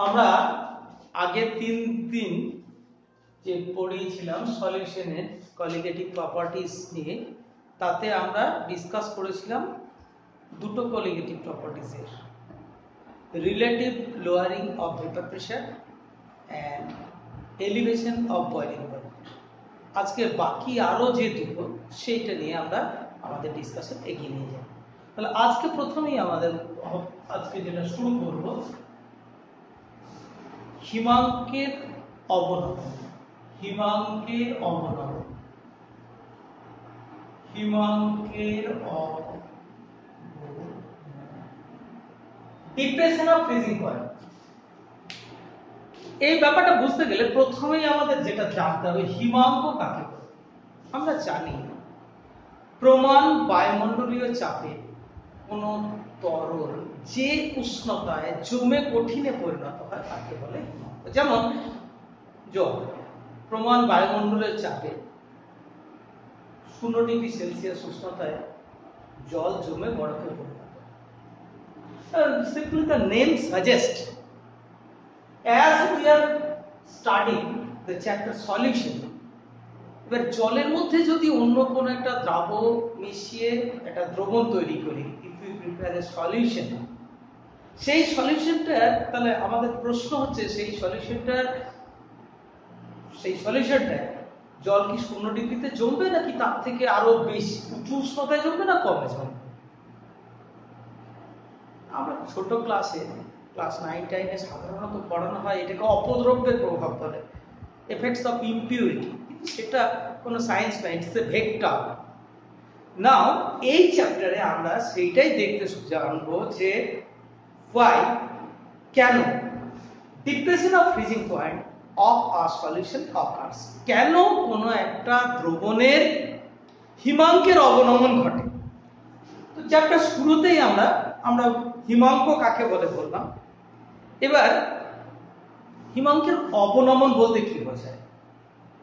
আমরা আগে 3 দিন যে পড়িয়েছিলাম সলিউশনের কলিগেটিভ প্রপার্টিজ নিয়ে, তাতে আমরা ডিসকাস করেছিলাম দুটো কলিগেটিভ প্রপার্টিজের, relative lowering of vapour pressure and elevation of boiling point. আজকে বাকি আরো যে দুটো সেইটা নিয়ে আমরা আমাদের ডিসকাশন এগিয়ে নিয়ে যাব। তাহলে আজকে প্রথমেই আজকে যেটা শুরু করব, হিমাঙ্কের অবনমন। হিমাঙ্কের অবনমন, হিমাঙ্কের ডিপ্রেশন অফ ফ্রিজিং পয়েন্ট। এই ব্যাপারটা বুঝতে গেলে প্রথমেই আমাদের যেটা জানতে হবে হিমাঙ্ক কাকে বলে। আমরা জানি প্রমাণ বায়ুমণ্ডলীয় চাপে কোন তরল যে উষ্ণতায় জমে কঠিনে পরিণত হয় তাকে বলে হিমাঙ্ক। যেমন জল, প্রমাণ বায়ুমণ্ডলের চাপে 0 ডিগ্রি সেলসিয়াস উষ্ণতায় জল জমে বরফে পরিণত হয়। Simply the name suggests, as we are studying the chapter solution, এবার জলের মধ্যে যদি অন্য কোনো একটা দ্রাব মিশিয়ে একটা দ্রবণ তৈরি করি, if we prepare a solution, সেই সলিউশনটা, তাহলে আমাদের প্রশ্ন হচ্ছে সেই সলিউশনটা জল কি 0 ডিগ্রিতে জমবে নাকি তার থেকে আরো বেশি উঁচু উষ্ণতায় জমবে না কমে জমবে? আমরা ছোট ক্লাসে ক্লাস 9-10 সাধারণত পড়ানো হয় এটাকে অপদ্রব্যের প্রভাব বলে, এফেক্টস অফ ইমপিউরিটি, কিন্তু সেটা কোনো সায়েন্স না, ইটস এ ভেক্টর। নাও এই চ্যাপ্টারে আমরা সেইটাই দেখতে জানবো যে why, কেন depression of freezing point of a solution occurs, কেন কোনো একটা দ্রবণের হিমাঙ্কের অবনমন ঘটে। তো চ্যাপ্টার শুরুতেই আমরা হিমাঙ্ক কাকে বলে বললাম। এবার হিমাঙ্কের অবনমন বলতে কি বোঝায়?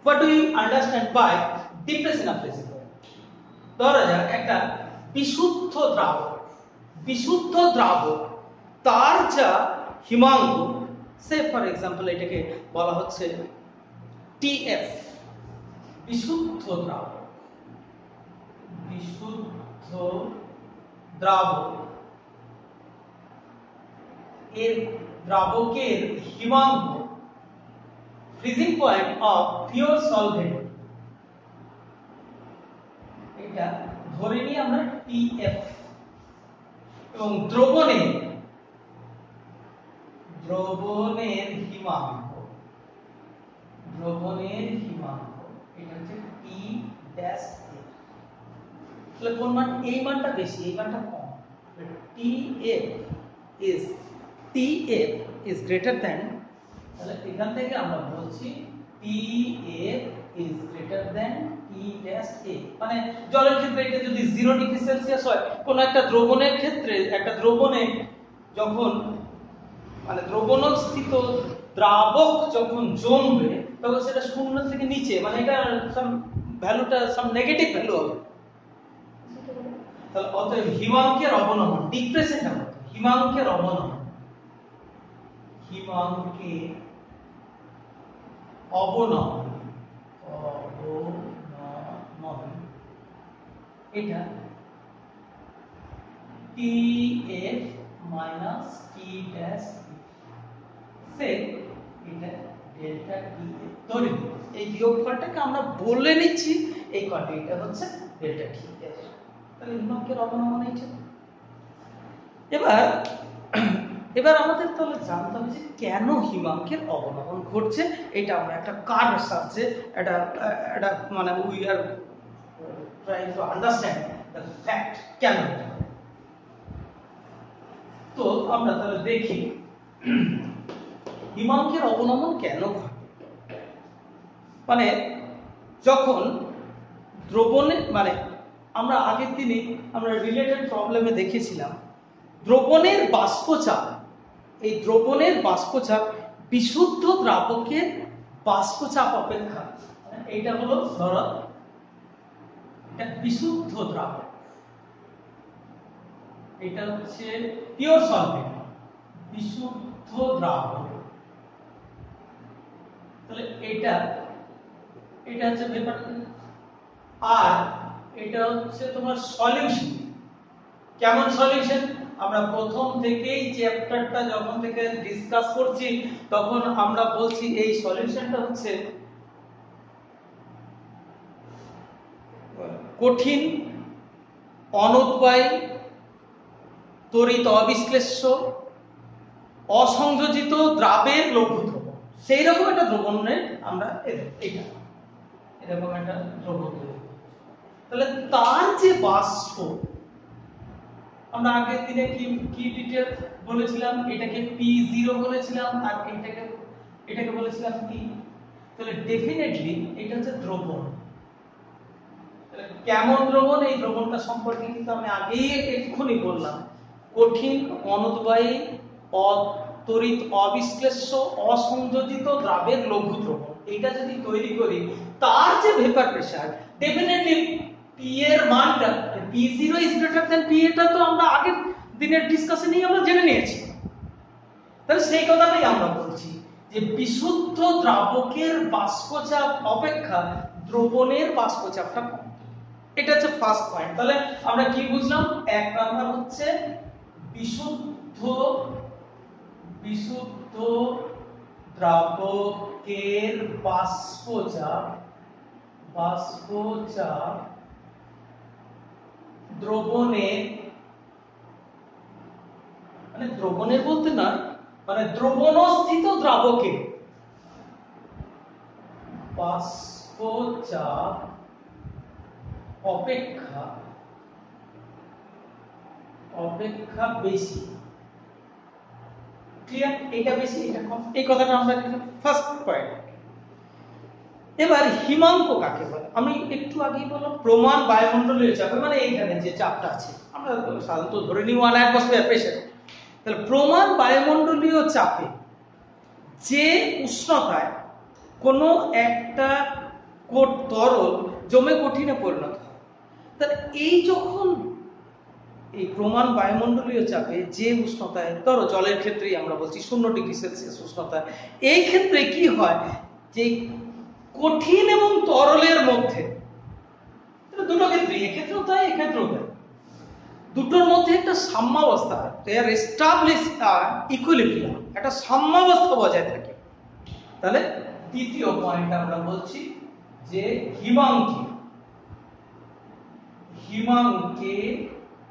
What do you understand by depression of freezing point? ধরা যাক একটা বিশুদ্ধ দ্রাবক তার যা হিমাঙ্ক, সে ফর এক্সাম্পল এটাকে বলা হচ্ছে TF, বিশুদ্ধ দ্রাবক এর দ্রাবকের হিমাঙ্ক freezing point of pure solvent, এটা ধরে নিই আমরা TF, এবং দ্রবণের হিমাঙ্ক এটা হচ্ছে T ড্যাশ A। তাহলে কোন মান? এই মানটা বেশি, এই মানটা কম। TF is greater than, তাহলে এখান থেকে আমরা বলছি TF is greater than T dash A। মানে জলের ক্ষেত্রে এটা যদি 0 ডিগ্রি সেলসিয়াস হয়, কোন একটা দ্রবণের ক্ষেত্রে, একটা দ্রবণে যখন মানে দ্রবণস্থিত দ্রাবক যখন জমবে তখন সেটা 0 থেকে নিচে, মানে এটা সাম ভ্যালুটা সাম নেগেটিভ ভ্যালু হবে। তাহলে অতএব হিমাঙ্কের অবনমন, ডিপ্রেশনটা কত? হিমাঙ্কের অবনমন এটা TF minus T dash সে এটা ডেল্টা টি ধরে নিই। এই বিয়োগফলটাকে আমরা বলে নিচ্ছি এই কোয়ান্টিটিটা হচ্ছে ডেল্টা টি। তাহলে হিমাঙ্কের অবনমন এইটা। এবার আমাদের তাহলে জানতে হবে যে কেন হিমাঙ্কের অবনমন ঘটছে। এটা আমরা একটা কার্ভ সাহায্যে এটা মানে we are trying to understand the fact কেন। তো আমরা তাহলে দেখি হিমাঙ্কের অবনমন কেন ঘটে। মানে যখন দ্রবণে, মানে আমরা আগের দিনে আমরা রিলেটেড প্রবলেমে দেখেছিলাম দ্রবণের বাষ্পচাপ, এই দ্রবণের বাষ্পচাপ বিশুদ্ধ দ্রাবকের বাষ্পচাপ অপেক্ষা, এইটা হলো ধরো এটা বিশুদ্ধ দ্রাবক, এটা হচ্ছে পিওর সলভেন্ট, বিশুদ্ধ দ্রাবক, তাহলে এটা হচ্ছে ভেপার, আর এটা হচ্ছে তোমার সলিউশন। কেমন সলিউশন? আমরা প্রথম থেকেই চ্যাপ্টারটা যখন থেকে ডিসকাস করছি তখন আমরা বলছি এই সলিউশনটা হচ্ছে কঠিন, অনুদ্বায়ী, তড়িৎ অবিশ্লেষ্য, অসংযোজিত দ্রাবের লঘু দ্রবণ। সেই রকম একটা দ্রবণের আমরা এটা এরকম একটা দ্রবণ তৈরি। তাহলে তার যে বাষ্প, আমরা আগের দিনে কি ডিটেইল বলেছিলাম, এটাকে P0 বলেছিলাম আর এটাকে বলেছিলাম কি। তাহলে ডেফিনেটলি এটা হচ্ছে দ্রবণ। তাহলে কেমন দ্রবণ, এই দ্রবণটা সম্পর্কে কিন্তু আমি আগেই এক্ষুনি বললাম, কঠিন, অনুদ্বায়ী, তড়িৎ অবিশ্লেষ্য, অসংযোজিত দ্রাবের লঘু দ্রবণ। এটা যদি তৈরি করি তার যে ভেপার প্রেসার, ডেফিনেটলি P এর মানটা P0 is greater than P, এটা তো আমরা আগের দিনের ডিসকাশনেই আমরা জেনে নিয়েছি। তাহলে সেই কথাটাই আমরা বলছি যে বিশুদ্ধ দ্রাবকের বাষ্পচাপ অপেক্ষা দ্রবণের বাষ্পচাপটা কম। এটা হচ্ছে ফার্স্ট পয়েন্ট। তাহলে আমরা কি বুঝলাম? এক নাম্বার হচ্ছে বিশুদ্ধ দ্রাবকের বাষ্পচাপ দ্রবণের, মানে দ্রবণের বলতে না, মানে দ্রবণস্থিত দ্রাবকের বাষ্পচাপ অপেক্ষা বেশি। ক্লিয়ার? এটা বেশি, এটা কম, এই কথাটা আমরা ফার্স্ট পয়েন্ট। এবার হিমাঙ্ক কাকে বলে? আমি একটু আগেই বললাম প্রমাণ বায়ুমণ্ডলীয় চাপে, মানে এইখানে যে চাপটা আছে আমরা সাধারণত ধরে নিই 1 অ্যাটমসফিয়ার প্রেসার। তাহলে প্রমাণ বায়ুমণ্ডলীয় চাপে যে উষ্ণতায় কোনো একটা তরল জমে কঠিনে পরিণত হয়, তাহলে এই যখন এই প্রমাণ বায়ুমণ্ডলীয় চাপে যে উষ্ণতায়, ধরো জলের ক্ষেত্রেই আমরা বলছি 0 ডিগ্রি সেলসিয়াস উষ্ণতা, এই ক্ষেত্রে কি হয় যে কঠিন এবং তরলের মধ্যে, দুটো ক্ষেত্রে, এক্ষেত্রেও তাই এক্ষেত্রেও তাই, দুটোর মধ্যে একটা সাম্যাবস্থা, দেয়ার এস্টাবলিশ ইকুইলিব্রিয়াম, একটা সাম্যাবস্থা বজায় থাকে। তাহলে দ্বিতীয় পয়েন্ট আমরা বলছি যে হিমাঙ্কে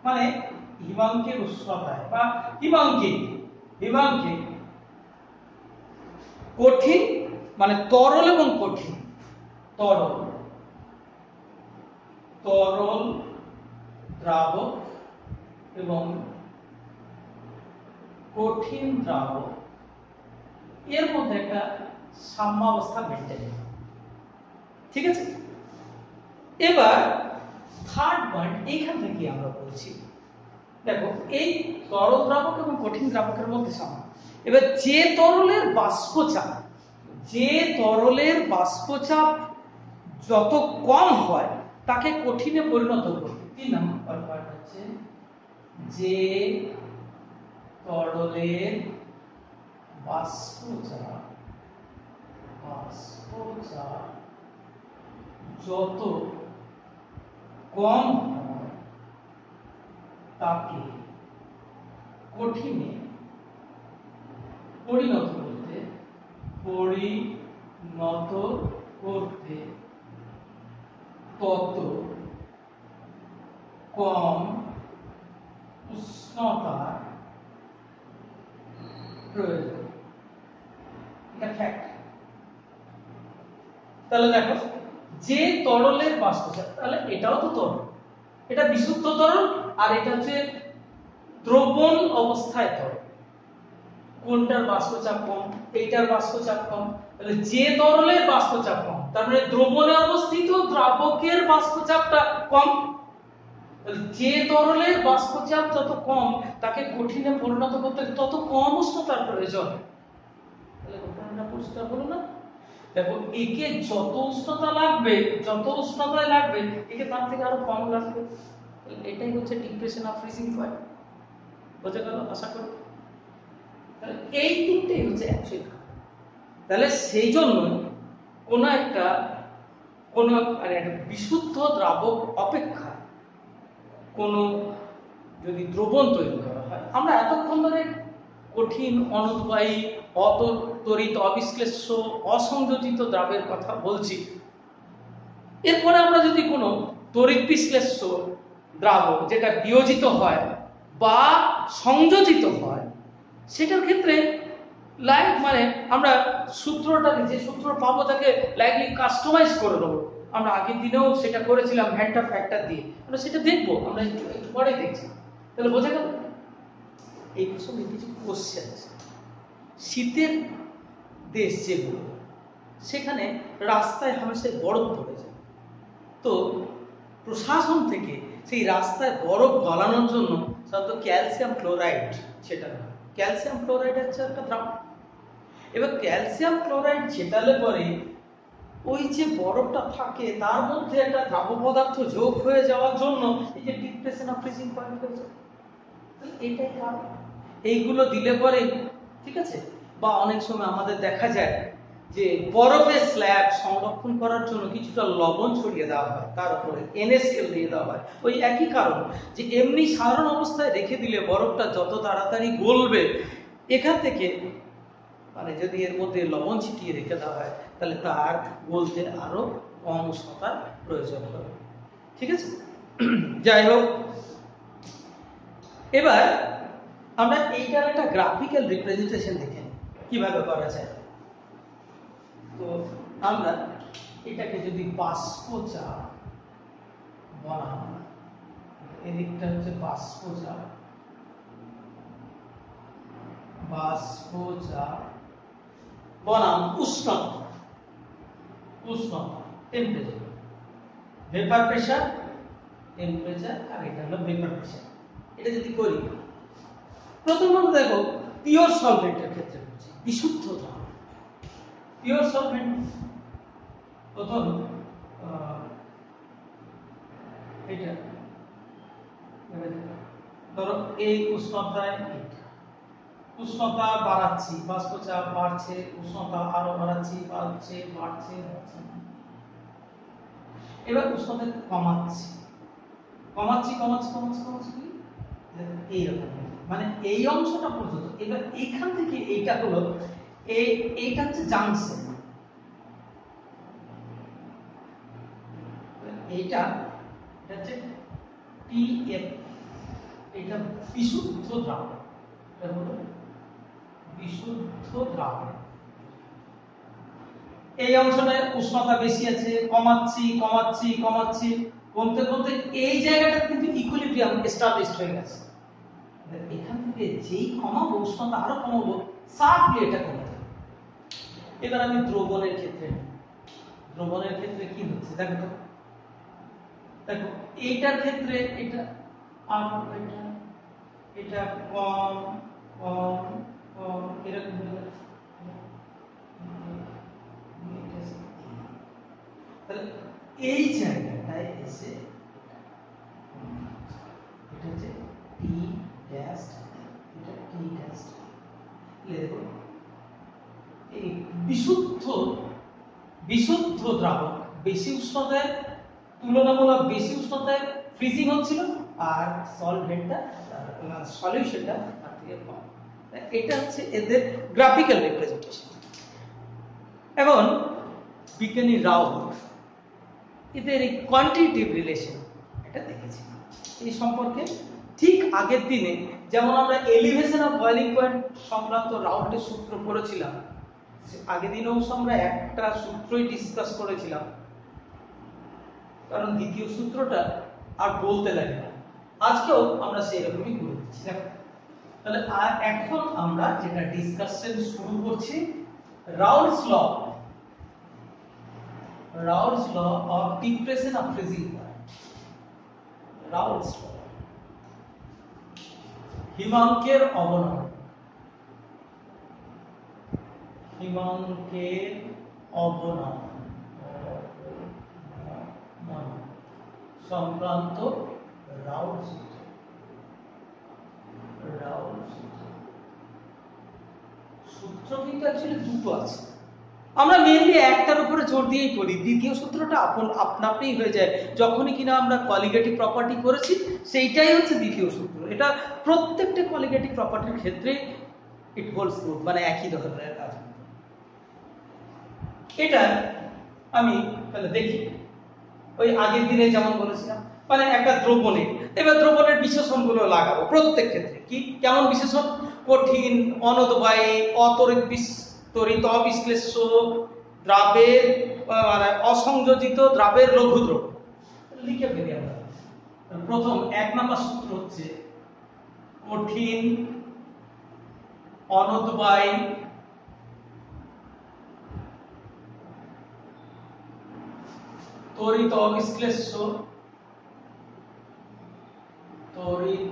মানে হিমাঙ্কের উষ্ণতায় বা হিমাঙ্কে কঠিন, মানে তরল এবং কঠিন, তরল দ্রাবক এবং কঠিন দ্রাবক এর মধ্যে একটা সাম্যাবস্থা মেইনটেইন। ঠিক আছে? এবার থার্ড পয়েন্ট, এইখান থেকে আমরা বলছি, দেখো এই তরল দ্রাবক এবং কঠিন দ্রাবকের মধ্যে সাম্য। এবার যে তরলের বাষ্পচাপ যত কম হয় তাকে কঠিনে পরিণত করবে। 3 নম্বর পয়েন্ট হচ্ছে যে তরলের বাষ্পচাপ যত কম হয় তাকে কঠিনে পরিণত করতে তত কম উষ্ণতার প্রয়োজন। এটা ফ্যাক্ট। তাহলে দেখো যে তরলের বাষ্পচাপ, তাহলে এটাও তো তরল, এটা বিশুদ্ধ তরল আর এটা হচ্ছে দ্রবণ অবস্থায় তরল। কোনটার বাষ্পচাপ কম? এইটার বাষ্পচাপ কম। তাহলে যে তরলের বাষ্পচাপ কম, তার মানে দ্রবণে অবস্থিত দ্রাবকের বাষ্পচাপটা কম। তাহলে যে তরলের বাষ্পচাপ যত কম তাকে কঠিনে পরিণত করতে তত কম উষ্ণতার প্রয়োজন। তাহলে ঘটনাটা পরিষ্কার হলো না? দেখো একে যত উষ্ণতায় লাগবে একে তার থেকে আরো কম লাগবে। এটাই হচ্ছে ডিপ্রেশন অফ ফ্রিজিং পয়েন্ট। বোঝা গেল আশা করি? এই তিনটেই হচ্ছে অ্যাকচুয়াল। তাহলে সেই জন্য কোনো একটা মানে একটা বিশুদ্ধ দ্রাবক অপেক্ষা কোনো যদি দ্রবণ তৈরি করা হয়, আমরা এতক্ষণ ধরে কঠিন, অনুদ্বায়ী, অতরিত, অবিশ্লেষ্য, অসংযোজিত দ্রাবের কথা বলছি। এরপরে আমরা যদি কোনো তড়িৎ বিশ্লেষ্য দ্রাবক যেটা বিয়োজিত হয় বা সংযোজিত হয়, সেটার ক্ষেত্রে মানে আমরা সূত্রটাকে, যে সূত্র পাবো তাকে লাইকলি কাস্টমাইজ করে দেবো। আমরা আগের দিনেও সেটা করেছিলাম ভ্যান্টার ফ্যাক্টর দিয়ে, আমরা সেটা দেখবো, আমরা একটু পরে দেখছি। তাহলে বোঝা গেল এই প্রসঙ্গে কিছু কোশ্চেন আছে। শীতের দেশ যেগুলো, সেখানে রাস্তায় হামেশাই বরফ পড়ে যায়, তো প্রশাসন থেকে সেই রাস্তায় বরফ গলানোর জন্য সাধারণত ক্যালসিয়াম ক্লোরাইড, সেটা ক্যালসিয়াম ক্লোরাইড হচ্ছে একটা দ্রাবক। এবার ক্যালসিয়াম ক্লোরাইড ছেটালে পরে ওই যে বরফটা থাকে তার মধ্যে একটা দ্রাবক পদার্থ যোগ হয়ে যাওয়ার জন্য এই যে ডিপ্রেশন অফ ফ্রিজিং পয়েন্ট হয়েছে, এইটাই কারণ। এইগুলো দিলে পরে ঠিক আছে। বা অনেক সময় আমাদের দেখা যায় যে বরফের স্ল্যাব সংরক্ষণ করার জন্য কিছুটা লবণ ছড়িয়ে দেওয়া হয়, তার উপরে NaCl দিয়ে দেওয়া হয়, ওই একই কারণ যে এমনি সাধারণ অবস্থায় রেখে দিলে বরফটা যত তাড়াতাড়ি গলবে, এখান থেকে মানে যদি এর মধ্যে লবণ ছিটিয়ে রেখে দেওয়া হয় তাহলে তার গলতে আরো কম উষ্ণতার প্রয়োজন হবে। ঠিক আছে, যাই হোক, এবার আমরা এইটার একটা গ্রাফিক্যাল রিপ্রেজেন্টেশন দেখে নিই কিভাবে করা যায়। তো আমরা এটাকে যদি বাষ্পচাপ বলা হয়, এদিকটা হচ্ছে বাষ্পচাপ, বাষ্পচাপ বনাম উষ্ণতা, টেম্পারেচার, ভেপার প্রেসার, টেম্পারেচার, আর এটা হলো ভেপার প্রেসার। এটা যদি করি, প্রথমত দেখো পিওর সলভেন্টের ক্ষেত্রে হচ্ছে বিশুদ্ধ দ্রাবক। পিওর সলভেন্ট প্রথম এটা ধরো এই উষ্ণতায় উষ্ণতা বাড়াচ্ছি, বাষ্পচাপ বাড়ছে, উষ্ণতা আরো বাড়াচ্ছি, বাড়ছে। এবার উষ্ণতা কমাচ্ছি, এইরকম, মানে এই অংশটা পর্যন্ত। এবার এইখান থেকে এইটা হলো এইটা হচ্ছে জাংশন, এইটা হচ্ছে TF, এটা বিশুদ্ধ দ্রাবক, এটা হলো বিশুদ্ধ দ্রাবক। এই অংশটায় উষ্ণতা বেশি আছে, কমাচ্ছি, কমতে এই জায়গাটা কিন্তু ইকুইলিব্রিয়াম এস্টাবলিশড হয়ে গেছে। এখান থেকে যেই কমাবো উষ্ণতা আরো কমাবো, সাফলি এটা কমে যাবে। এবার আমি দ্রবণের ক্ষেত্রে কি হচ্ছে দেখো এইটার ক্ষেত্রে এটা আর এটা কম এরকম হয়ে যাচ্ছে। তাহলে এই জায়গাটায় এসে এটা হচ্ছে T ড্যাশ, এটা T ড্যাশ। দেখো এই বিশুদ্ধ দ্রাবক বেশি উষ্ণতায়, তুলনামূলক বেশি উষ্ণতায় ফ্রিজিং হচ্ছিল, আর সলভেন্টটা সলিউশনটা তার থেকে কম। এটা হচ্ছে এদের গ্রাফিক্যাল রিপ্রেজেন্টেশন। এখন বিজ্ঞানী রাউট এদের এই কোয়ান্টিটেটিভ রিলেশন এটা দেখেছি। এই সম্পর্কে ঠিক আগের দিনে যেমন আমরা এলিভেশন অফ বয়লিং পয়েন্ট সংক্রান্ত রাউটের সূত্র পড়েছিলাম, আগের দিনেও আমরা একটা সূত্রই ডিসকাস করেছিলাম, কারণ দ্বিতীয় সূত্রটা আর বলতে লাগে না। আজকেও আমরা সেই রকমই করে দিচ্ছি। তাহলে এখন আমরা যেটা ডিসকাশন শুরু করছি, Raoult's law of depression of freezing point. Raoult's law, হিমাঙ্কের অবনমন সংক্রান্ত রাউলস সূত্র। সূত্র কিন্তু অ্যাকচুয়ালি দুটো আছে, আমরা মেইনলি একটার উপরে জোর দিয়েই করি, দ্বিতীয় সূত্রটা আপনাপনি হয়ে যায় যখনই কিনা আমরা কোয়ালিটেটিভ প্রপার্টি করেছি, সেইটাই হচ্ছে দ্বিতীয় সূত্র। এটা প্রত্যেকটা কোয়ালিটেটিভ প্রপার্টির ক্ষেত্রে ইট হোল্ডস ট্রু, মানে একই ধরনের কাজ। এটা আমি তাহলে দেখি, ওই আগের দিনে যেমন বলেছিলাম, মানে একটা দ্রবণে, এবার দ্রবণের বিশেষণগুলো লাগাবো প্রত্যেক ক্ষেত্রে। কি কেমন বিশেষণ? কঠিন, অনদবায়ী, তরিত অবিশ্লেষ্য দ্রাবের, মানে অসংযোজিত দ্রাবের লঘু দ্রব। লিখে ফেলি আমরা। প্রথম 1 নম্বর সূত্র হচ্ছে কঠিন, অনদবায়ী, তরিত অবিশ্লেষ্য, তড়িৎ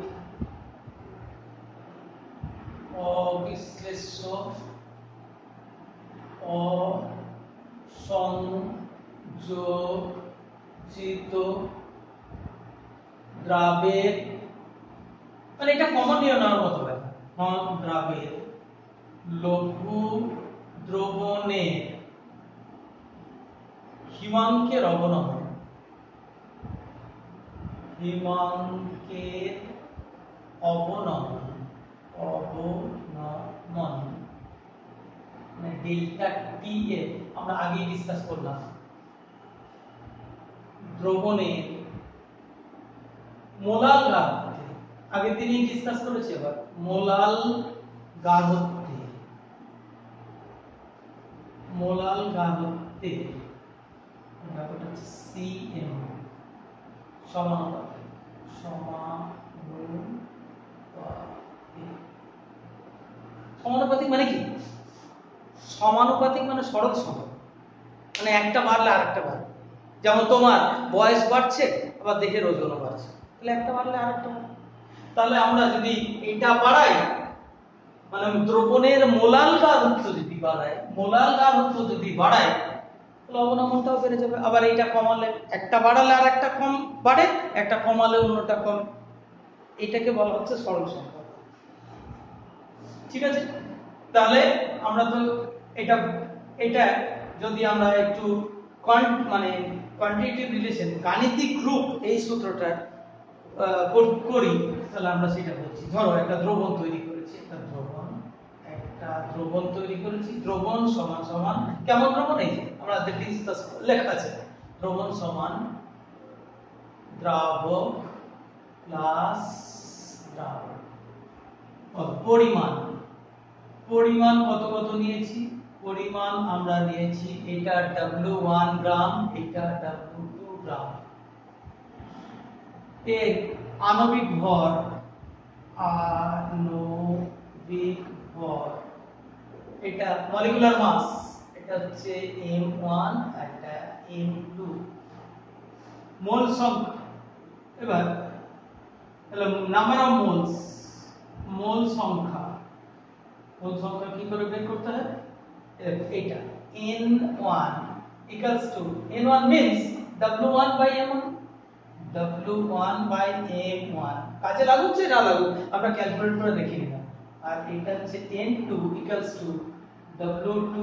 অবিশ্লেষ্য অসংযোজিত দ্রাবের, মানে এটা কমন নিয়ে নেওয়ার মতো ব্যাপার, দ্রাবের লঘু দ্রবণে হিমাঙ্কের অবনমন, হিমাঙ্কের অবনমন, মানে ডেল্টা টি এ আমরা আগে ডিসকাস করলাম। দ্রবণের মোলাল গাঢ়ত্বে আগের দিনই ডিসকাস করেছি, এবার মোলাল গাঢ়ত্বে, মোলাল গাঢ়ত্বে ব্যাপারটা হচ্ছে সিএম সমানুপাতিক, সমানুপাতিক মানে কি? সমানুপাতিক মানে সরল সমান, মানে একটা বাড়লে আরেকটা বাড়ে। যেমন তোমার বয়স বাড়ছে, আবার দেহের ওজনও বাড়ছে, তাহলে একটা বাড়লে আরেকটা বাড়ে। তাহলে আমরা যদি এটা বাড়াই, মানে দ্রবণের মোলাল গাঢ়ত্ব যদি বাড়াই, মোলাল গাঢ়ত্ব যদি বাড়াই, তাহলে অবনমনটাও বেড়ে যাবে। আবার এইটা কমালে, একটা বাড়ালে আর একটা কম বাড়ে, একটা কমালে অন্যটা কম। এটাকে বলা হচ্ছে সরল সংখ্যা। ঠিক আছে, তাহলে আমরা তো এটা যদি আমরা একটু মানে কোয়ান্টিটেটিভ রিলেশন, গাণিতিক রূপ এই সূত্রটা করি, তাহলে আমরা সেটা বলছি। ধরো একটা দ্রবণ তৈরি করেছি, একটা দ্রবণ তৈরি করেছি, দ্রবণ সমান সমান কেমন দ্রবণ? এই যে আমরা ডিসকাস লেখা আছে, দ্রবণ সমান দ্রাবক প্লাস দ্রাবক। পরিমাণ, পরিমাণ কত কত নিয়েছি? পরিমাণ আমরা নিয়েছি, এটা W1 গ্রাম, এটা W2 গ্রাম। এর আণবিক ভর, আণবিক ভর, এটা মলিকুলার মাস, এটা হচ্ছে M1, এটা M2। মোল সংখ্যা, এবার নাম্বার অফ মোলস, মোল সংখ্যা, মোল সংখ্যা কি করে বের করতে হয়? এটা N1 equals to, N1 means W1 by M1, W1 by M1 কাজে লাগুচ্ছে না লাগুক আমরা ক্যালকুলেট করে দেখি না। আর এটা হচ্ছে N2 equals to W2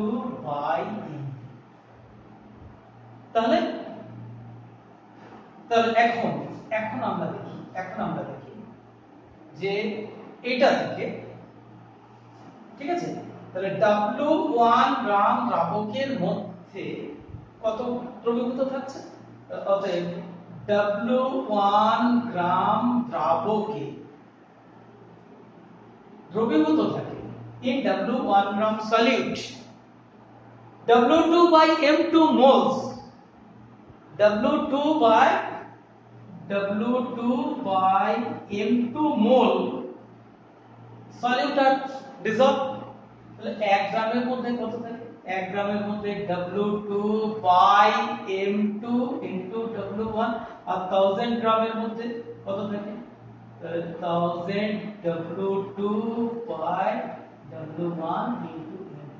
by M। তাহলে এখন আমরা দেখি যে এটা থেকে, ঠিক আছে, তাহলে W1 গ্রাম দ্রাবকের মধ্যে কত দ্রবীভূত থাকছে? অতএব W1 গ্রাম দ্রাবকে দ্রবীভূত থাকে in W1 gram solute W2 by M2 moles, W2 by M2 mole solute are dissolved। তাহলে 1 গ্রামের মধ্যে কত থাকে? 1 গ্রামের মধ্যে W2 by M2 into W1, আর 1000 গ্রামের মধ্যে কত থাকে? 1000 W2 by W1 into M2।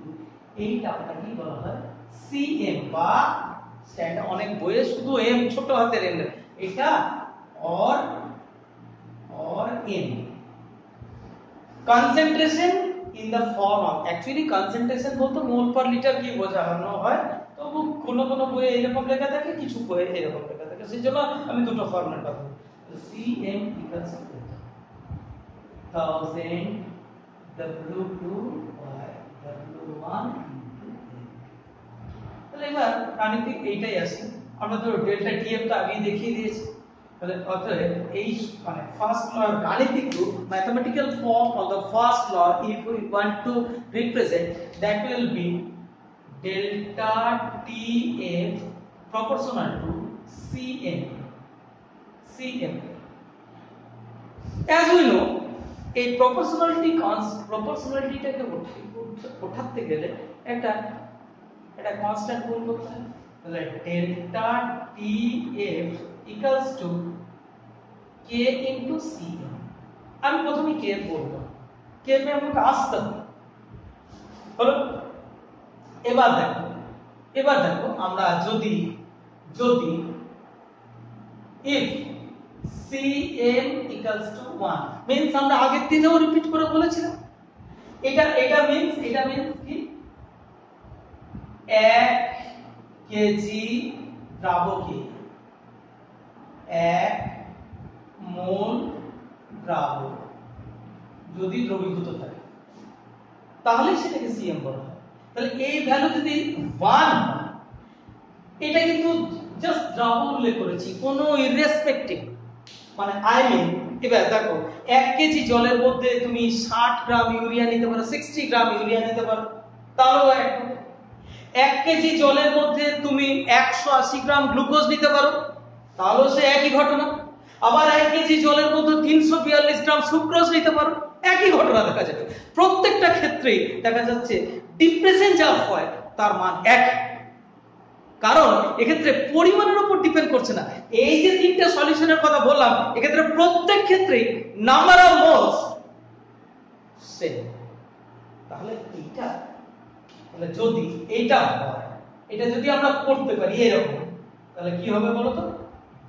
এইটা আপনাকে বলা হয় CM, বা স্ট্যান্ডার্ড অনেক বইয়ে শুধু M ছোট হাতের M, এটা or M। concentration in the form of, actually concentration বলতে মোল পার লিটার কি বোঝানো হয়, তবু কোন কোন বইয়ে এরকম লেখা থাকে, কিছু বইয়ে এরকম লেখা থাকে, সেজন্য আমি দুটো ফরম্যাট পাবো। Cm equals to 1000 W2 by W1 into M। তাহলে এবার গাণিতিক এইটাই আছে, আমরা তো ডেল্টা টিএফ টা আগে দেখিয়ে দিয়েছি। তাহলে অতএব এই মানে ফার্স্ট ল গাণিতিক রূপ, mathematical form of the first law if we want to represent, that will be delta TF proportional to Cm। Cm, as we know, এই প্রপোর্শনালিটিটাকে ওঠাতে গেলে একটা কনস্ট্যান্ট গুণ করতে হয়। তাহলে delta TF equals to K into CM. আমি প্রথমে কে বলব, কে মে আমাকে আসতে হবে, হলো। এবার দেখো আমরা যদি if Cm equals to 1 means, আমরা আগের দিনেও রিপিট করে বলেছিলাম, এটা means কি 1 কেজি দ্রাবকে 1 মোল দ্রাবক যদি দ্রবীভূত থাকে, তাহলে সেটাকে Cm বলা হয়। তাহলে এই ভ্যালু যদি 1 হয়, এটা কিন্তু জাস্ট দ্রাবক উল্লেখ করেছি, কোনো ইররেসপেক্টিভ, মানে আই মিন, এবার দেখো 1 কেজি জলের মধ্যে তুমি 60 গ্রাম ইউরিয়া নিতে পারো, 60 গ্রাম ইউরিয়া নিতে পারো, তাহলেও 1 কেজি জলের মধ্যে তুমি 180 গ্রাম গ্লুকোজ নিতে পারো, তাহলেও সে একই ঘটনা। আবার 1 কেজি জলের মধ্যে 342 গ্রাম সুক্রোজ নিতে পারো, একই ঘটনা দেখা যাবে। প্রত্যেকটা ক্ষেত্রেই দেখা যাচ্ছে ডিপ্রেশন যা হয় তার মান এক, কারণ এক্ষেত্রে পরিমাণের উপর ডিপেন্ড করছে না। এই যে তিনটা সলিউশনের কথা বললাম, এক্ষেত্রে প্রত্যেক ক্ষেত্রেই নাম্বার অফ মোলস সেম। তাহলে যদি এইটা হয়, এটা যদি আমরা করতে পারি এরকম, তাহলে কি হবে বলো তো,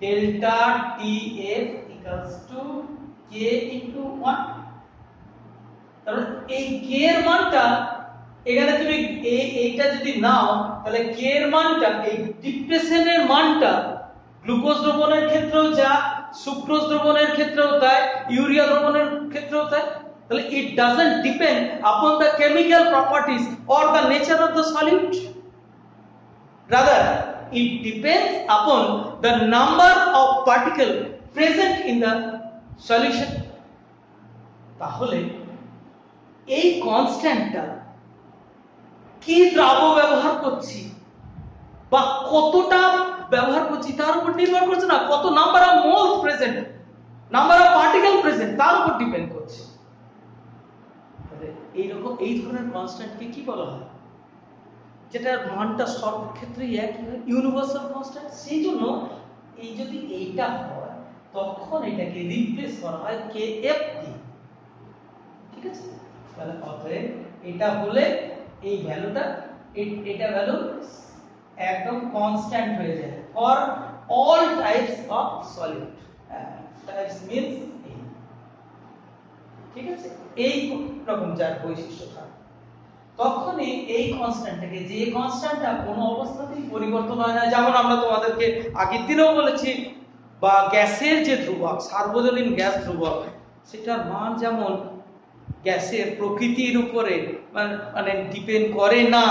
delta TF equals to K into 1। কারণ এই কে এর মানটা এখানে তুমি এইটা যদি নাও, তাহলে কে এর মানটা, এই ডিপ্রেশনের মানটা গ্লুকোজ দ্রবণের ক্ষেত্রেও যা, সুক্রোজ দ্রবণের ক্ষেত্রেও তাই, ইউরিয়া দ্রবণের ক্ষেত্রেও তাই। তাহলে it doesn't depend upon the chemical properties or the nature of the solute, rather it depends upon the number of particles present in the solution। তাহলে এই কনস্ট্যান্টটা কি দ্রাবক ব্যবহার করছি বা কতটা ব্যবহার করছি তার উপর নির্ভর করছে না, কত number of moles present, number of particle present, তার উপর ডিপেন্ড করছে। এই ধরনের কনস্ট্যান্টকে কি বলা হয়, যেটার মানটা সব ক্ষেত্রেই একই হয়, ইউনিভার্সাল কনস্ট্যান্ট। সেই জন্য এই যদি এইটা হয়, তখন এটাকে রিপ্লেস করা হয় kf দিয়ে, ঠিক আছে? তাহলে অতএব এটা হলে এই ভ্যালুটা, এটা ভ্যালু একদম কনস্ট্যান্ট হয়ে যায় for all types of solid. Types means ঠিক আছে, এই রকম যার বৈশিষ্ট্য থাকে, তখনই এই কনস্ট্যান্টটাকে, যে কনস্ট্যান্টটা কোনো অবস্থাতেই পরিবর্তন হয় না, যেমন আমরা তোমাদেরকে আগের দিনেও বলেছি, বা গ্যাসের যে ধ্রুবক, সার্বজনীন গ্যাস ধ্রুবক, সেটার মান যেমন গ্যাসের প্রকৃতির উপরে মানে ডিপেন্ড করে না,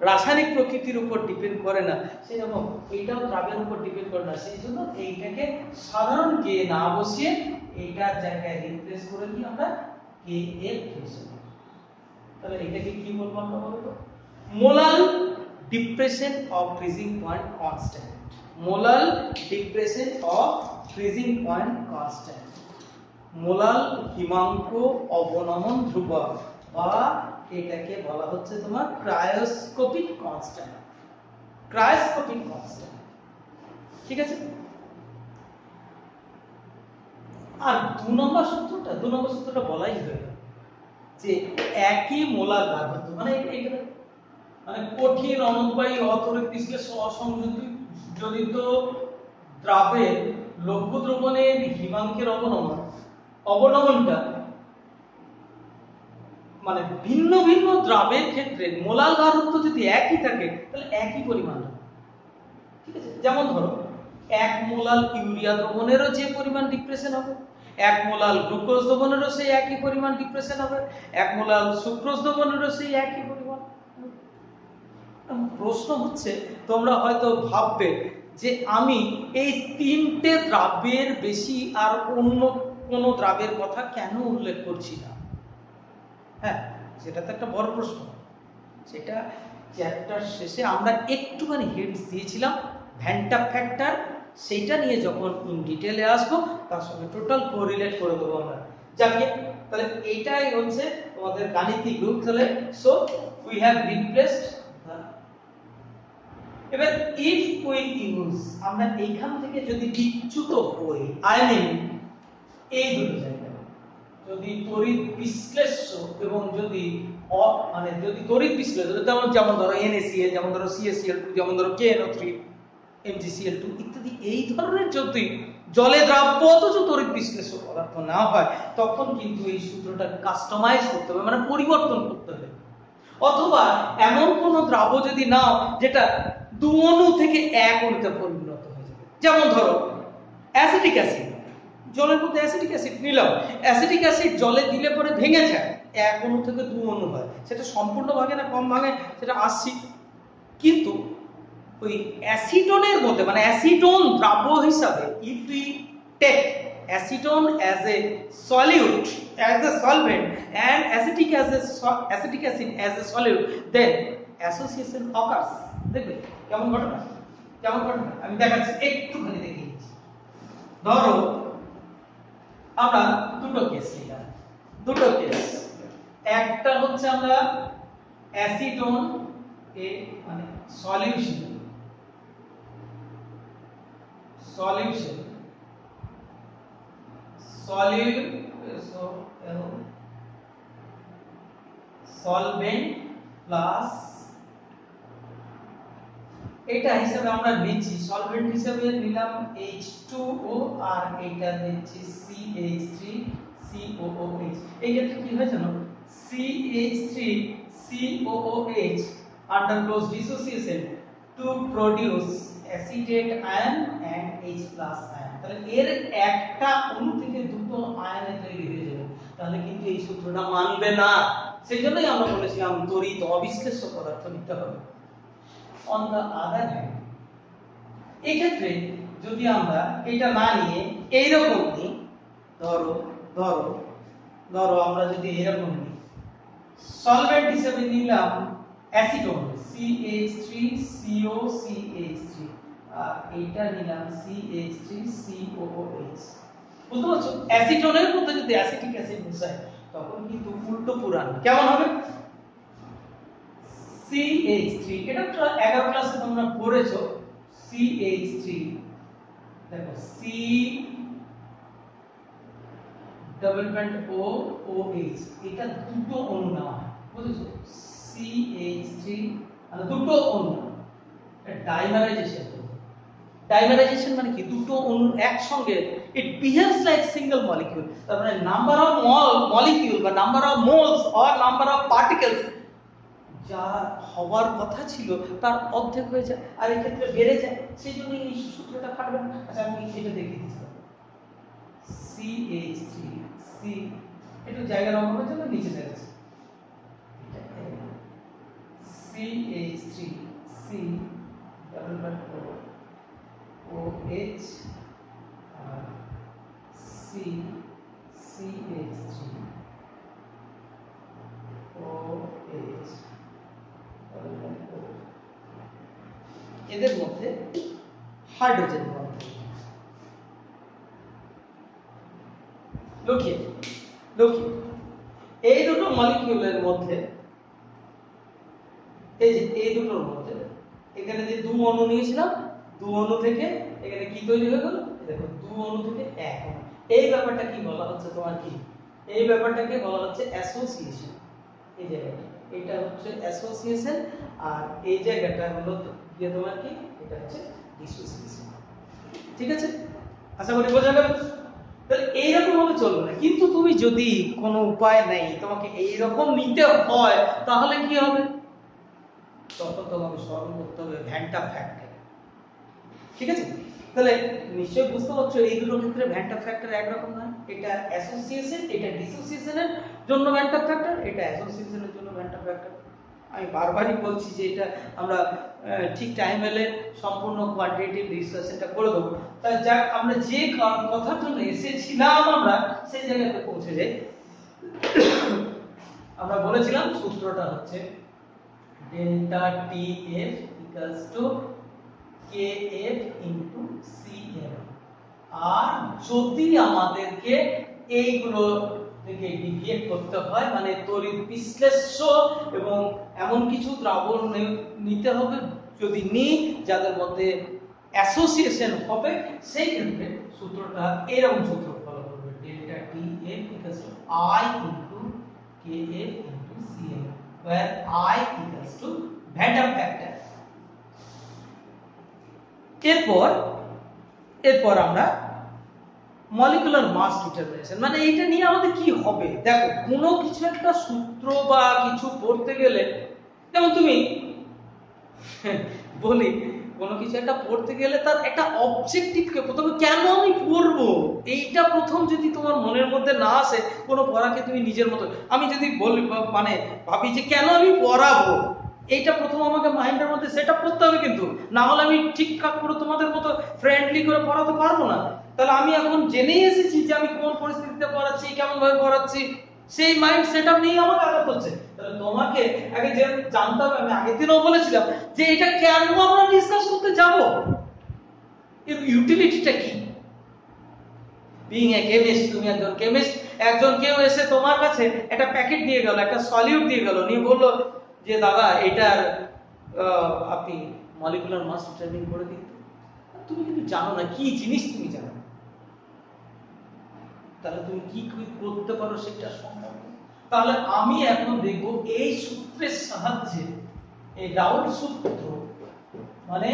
রাসায়নিক প্রকৃতির উপর ডিপেন্ড করে না, সেরকম এইটাও দ্রব্যের উপর ডিপেন্ড করে না। সেই জন্য এইটাকে সাধারণ কে না বসিয়ে এইটার জায়গায় রিপ্লেস করে দিই আমরা kf হিসেবে। তাহলে এটাকে কি বলবো আমরা বলবো, molal depression of freezing point constant. Molal depression of freezing point constant, molal হিমাঙ্ক অবনমন ধ্রুবক, বা এটাকে বলা হচ্ছে তোমার ক্রায়োস্কোপিক কনস্ট্যান্ট। ক্রায়োস্কোপিক কনস্ট্যান্ট, ঠিক আছে? আর 2 নম্বর সূত্রটা বলাই হয়ে গেল, যে একই মোলার ঘনত্ব, মানে কঠিন অনুদ্বায়ী অতরিক বিশ্লেষণ অসংযোজিত দ্রাবের লঘু দ্রবণের হিমাঙ্কের অবনমনটা মানে ভিন্ন ভিন্ন দ্রাবের ক্ষেত্রে মোলাল ঘনত্ব যদি একই থাকে তাহলে একই পরিমাণ হবে, ঠিক আছে। যেমন ধরো 1 মোলাল ইউরিয়া দ্রবণেরও যে পরিমাণ ডিপ্রেশন হবে, 1 মোলাল গ্লুকোজ দ্রবণেরও সেই একই পরিমাণ ডিপ্রেশন হবে, 1 মোলাল সুক্রোজ দ্রবণেরও সেই একই পরিমাণ। প্রশ্ন হচ্ছে, তোমরা হয়তো ভাববে যে আমি এই 3টে দ্রাব্যের বেশি আর অন্য কোন দ্রাব্যের কথা কেন উল্লেখ করছি না। হ্যাঁ, সেটা তো একটা বড় প্রশ্ন। সেটা চ্যাপ্টার শেষে আমরা একটুখানি হেডস দিয়েছিলাম, ভ্যান্টা ফ্যাক্টর, সেইটা নিয়ে যখন ইন ডিটেলে আসবো তার সঙ্গে টোটাল কোরিলেট করে দেবো আমরা। যাকে তাহলে এইটাই হচ্ছে তোমাদের গাণিতিক রূপ। তাহলে সো উই হ্যাভ রিপ্লেসড। এবার ইফ উই ইউজ, আমরা এইখান থেকে যদি বিচ্যুত হই, আই মিন এই দুটো জায়গায় যদি তড়িৎ বিশ্লেষ্য এবং যদি মানে যদি তড়িৎ বিশ্লেষ্য, যেমন ধরো NaCl, যেমন ধরো CaCl2, যেমন ধরো KNO3, MgCl2 ইত্যাদি, এই ধরনের যদি জলে দ্রাব্য অথচ তড়িৎ বিশ্লেষ্য পদার্থ না হয়, তখন কিন্তু এই সূত্রটা কাস্টমাইজ করতে হবে, মানে পরিবর্তন করতে হবে। অথবা এমন কোন দ্রাব্য যদি নাও যেটা 2 অণু থেকে 1 অণুতে পরিণত হয়ে যাবে, যেমন ধরো অ্যাসিটিক অ্যাসিড, জলের মধ্যে অ্যাসিটিক অ্যাসিড নিলাম, অ্যাসিটিক অ্যাসিড জলে দিলে পরে ভেঙে যায়, 1 অণু থেকে 2 অণু হয়। সেটা সম্পূর্ণ ভাগে না কম ভাগে সেটা আসছি, কিন্তু ওই অ্যাসিটনের মধ্যে মানে অ্যাসিটন দ্রাব্য হিসাবে, if we take acetone as a solute, as a solvent, and acetic acid as a solute, then association occurs। দেখবে কেমন ঘটনা, কেমন ঘটনা আমি দেখাচ্ছি, একটুখানি দেখিয়ে দিচ্ছি। ধরো আমরা দুটো কেস নিলাম, দুটো কেস। একটা হচ্ছে আমরা অ্যাসিটন এ মানে সলিউশন সলভেন্ট প্লাস, এটা হিসাবে আমরা নিচ্ছি সলভেন্ট হিসাবে নিলাম H2O, আর এটা নিচ্ছি CH3COOH। এই ক্ষেত্রে কি হয় জানো, CH3COOH undergoes dissociation to produce acetate ion and H+ ion। তাহলে এর একটা অণু থেকে দুটো আয়নে তৈরি হয়ে যাবে, তাহলে কিন্তু এই সূত্রটা মানবে না। সেজন্যই আমরা বলেছিলাম তড়িৎ অবিশ্লেষ্য পদার্থ নিতে হবে। অন দ্য আদার হ্যান্ড, এই ক্ষেত্রে যদি আমরা এটা না নিয়ে এইরকম নিই, ধরো আমরা যদি এরকম নিই, সলভেন্ট হিসেবে নিলাম অ্যাসিটন CH3COCH3, আর এইটা নিলাম CH3COOH। বুঝতে পারছো, অ্যাসিটনের মধ্যে যদি অ্যাসিটিক অ্যাসিড মিশায় তখন কিন্তু উল্টো পুরাণ কেমন হবে, CH3, এটা 11 ক্লাসে তোমরা পড়েছো, CH3 দেখো C ডাবল বন্ড OOH, এটা দুটো অণু নেওয়া হয়, বুঝেছো, CH3 আর দুটো অণু, এটা ডাইমারাইজেশন। ডাইমারাইজেশন মানে কি, দুটো অণু একসঙ্গে, ইট বিহেভস লাইক সিঙ্গেল মলিকিউল। তার মানে নাম্বার অফ মলিকিউল বা number of moles or number of particles যা হওয়ার কথা ছিল তার অর্ধেক হয়ে যায়, আর এই ক্ষেত্রে বেড়ে যায়। সেই জন্য এই সূত্রটা খাটবে না। আচ্ছা আমি এটা দেখিয়ে দিচ্ছি, CH3 C, একটু জায়গার অভাবের জন্য নিচে যাচ্ছে, CH3 C double bond OH আর CH3 OH, এদের মধ্যে হাইড্রোজেন বন্ধন। লক্ষ্য এই দুটো মলিকিউলের মধ্যে, এই যে এই দুটোর মধ্যে এখানে যে 2 অণু নিয়েছিলাম, 2 অণু থেকে এখানে কি তৈরি হয়ে গেল, দেখো 2 অণু থেকে 1 অণু। এই ব্যাপারটা কি বলা হচ্ছে তোমার, কি এই ব্যাপারটাকে বলা হচ্ছে অ্যাসোসিয়েশন। এই জায়গাটা এটা হচ্ছে অ্যাসোসিয়েশন, আর এই জায়গাটা হলো কি তোমার কি, এটা হচ্ছে ডিসোসিয়েশন। ঠিক আছে, আশা করি বোঝা গেল। তাহলে এইরকম ভাবে চলবে না। কিন্তু তুমি যদি কোনো উপায় নেই, তোমাকে এইরকম নিতে হয়, তাহলে কি হবে? তখন তোমাকে স্মরণ করতে হবে ভ্যান্টা ফ্যাক্টর। ঠিক আছে? তাহলে নিশ্চয়ই বুঝতে পারছো এই দুটোর ক্ষেত্রে ভ্যান্টা ফ্যাক্টর একরকম না। এটা অ্যাসোসিয়েশন, এটা ডিসোসিয়েশনের জন্য ভ্যান্টা ফ্যাক্টর, এটা অ্যাসোসিয়েশনের জন্য ভ্যান্টা ফ্যাক্টর। আমি বারবারই বলছি যে এটা আমরা ঠিক টাইম এলে সম্পূর্ণ কোয়ান্টিটেটিভ ডিসকাশনটা করে দেবো। তাই যাক, আমরা যে কথার জন্য এসেছিলাম আমরা সেই জায়গাতে পৌঁছে যাই। আমরা বলেছিলাম সূত্রটা হচ্ছে delta T F equals to K F into C F. আর যদি আমাদেরকে এইগুলো থেকে ডিভিয়েট করতে হয়, মানে তড়িৎ বিশ্লেষ্য এবং এমন কিছু দ্রাবণ নিতে হবে, যদি নিই যাদের মধ্যে অ্যাসোসিয়েশন হবে, সেই ক্ষেত্রে সূত্রটা এরকম সূত্র ফলো করবে, delta T F equals to I into K F into C F, where I equals to Van't factor. এরপর আমরা মলিকুলার মাস ডিটারমিনেশন, মানে এইটা নিয়ে আমাদের কি হবে। দেখো, কোনো কিছু একটা সূত্র বা কিছু পড়তে গেলে, যেমন তুমি বলি, কোনো কিছু একটা পড়তে গেলে তার একটা অবজেক্টিভকে প্রথমে কেন আমি পড়বো, এইটা প্রথম যদি তোমার মনের মধ্যে না আসে, কোনো পড়াকে তুমি নিজের মতো, আমি যদি বলি মানে ভাবি যে কেন আমি পড়াবো, এইটা প্রথম আমাকে মাইন্ডের মধ্যে সেট আপ করতে হবে। কিন্তু না হলে আমি ঠিকঠাক করে তোমাদের মতো ফ্রেন্ডলি করে পড়াতে পারবো না। তাহলে আমি এখন জেনেই এসেছি যে আমি কোন পরিস্থিতিতে পড়াচ্ছি, কেমন ভাবে পড়াচ্ছি, সেই মাইন্ড সেটআপ নিয়ে আমাকে আগাতে হচ্ছে। তাহলে তোমাকে আগে যে জানতে হবে, আমি আগের দিনও বলেছিলাম যে এটা কেন আমরা ডিসকাস করতে যাব, এর ইউটিলিটিটা কি। বিইং এ কেমিস্ট, তুমি একজন কেমিস্ট, একজন কেউ এসে তোমার কাছে একটা প্যাকেট দিয়ে গেল, একটা সলিউট দিয়ে গেল, নিয়ে বলল যে দাদা এটার আপনি মলিকুলার মাস ডিটারমিন করে দিন। তুমি কিন্তু জানো না কি জিনিস, তুমি জানো না, তাহলে তুমি কি করতে পারো সেটা সম্ভব। তাহলে আমি এখন দেখব এই সূত্রের সাহায্যে, এই রাউল সূত্র, মানে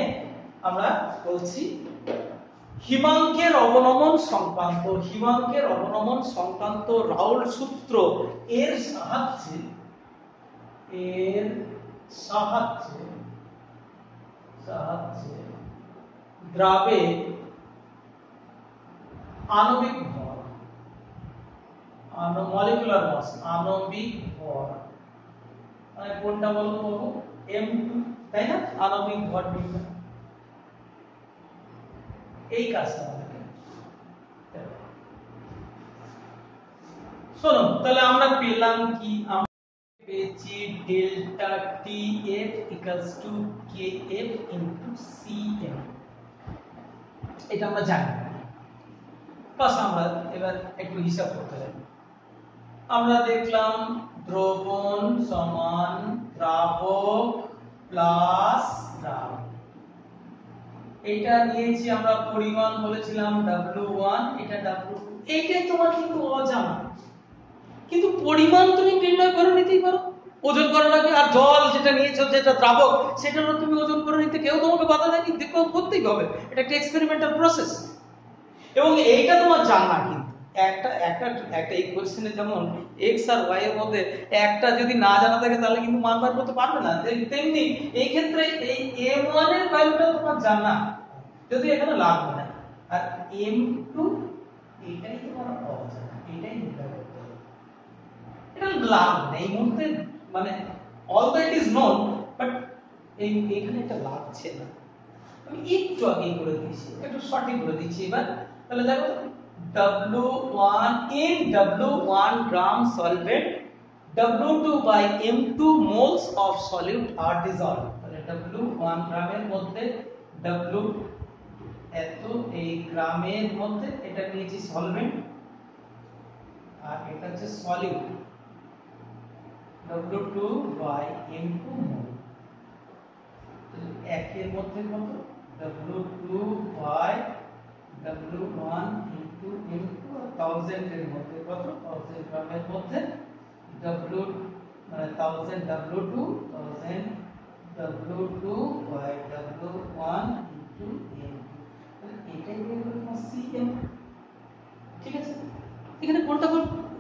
আমরা বলছি হিমাঙ্কের অবনমন সংক্রান্ত রাউল সূত্র, এর সাহায্যে দ্রাবে আণবিক ভর, মলিকুলার মাস, আণবিক ভর, মানে কোনটা বলবো m2, তাই না, আণবিক ভর নির্ণয়, এই কাজটা আমাদের। শোনো, তাহলে আমরা পেলাম কি, আমরা পেয়েছি delta T F equals to K F into C F, এটা আমরা জানি। বাস আমরা এবার একটু হিসাব করতে যাবো। আমরা দেখলাম দ্রবণ সমান দ্রাবক প্লাস দ্রাবক, এটা নিয়েছি আমরা পরিমাণ, বলেছিলাম W1, এটা W2, এইটাই তোমার কিন্তু অজানা, কিন্তু পরিমাণ তুমি নির্ণয় করে নিতেই পারো, ওজন করার আগে। আর জল যেটা নিয়েছো, যেটা দ্রাবক, সেটারও তুমি ওজন করে নিতে কেউ তোমাকে বাধা দেয়নি, দেখো করতেই হবে, এটা একটা এক্সপেরিমেন্টাল প্রসেস। এবং এইটা তোমার জানা, কিন্তু একটা ইকুয়েশনে যেমন x আর y এর মধ্যে একটা যদি না জানা থাকে তাহলে কিন্তু মান বার করতে পারবে না, তেমনি এই ক্ষেত্রে এই m1 এর ভ্যালুটা তোমার জানা, যদি এখানে লাগবে না, আর m2 এটাই তোমার অজানা, এটাই নির্ণয় করতে হবে। এটা লাগবে না এই মুহূর্তে, মানে although it is known, but এখানে এটা লাগছে না। আমি একটু আগে করে দিয়েছি, একটু সঠিক করে দিচ্ছি এবার। তাহলে দেখো, W1 in W1 gram solvent, W2 by M2 moles of solute are dissolved। তাহলে W1 গ্রামের মধ্যে W এত, এই গ্রামের মধ্যে এটা নিয়েছি সলভেন্ট, আর এটা হচ্ছে সলিউট, W2 by M2 মোল। একের মধ্যে কত, W2 by W1 into M2, 1000 এর মধ্যে কত, 1000 গ্রামের মধ্যে W, মানে 1000 W2, 1000 W2 by W1 into M2, তাহলে এটাই হলো তোমার CM। ঠিক আছে,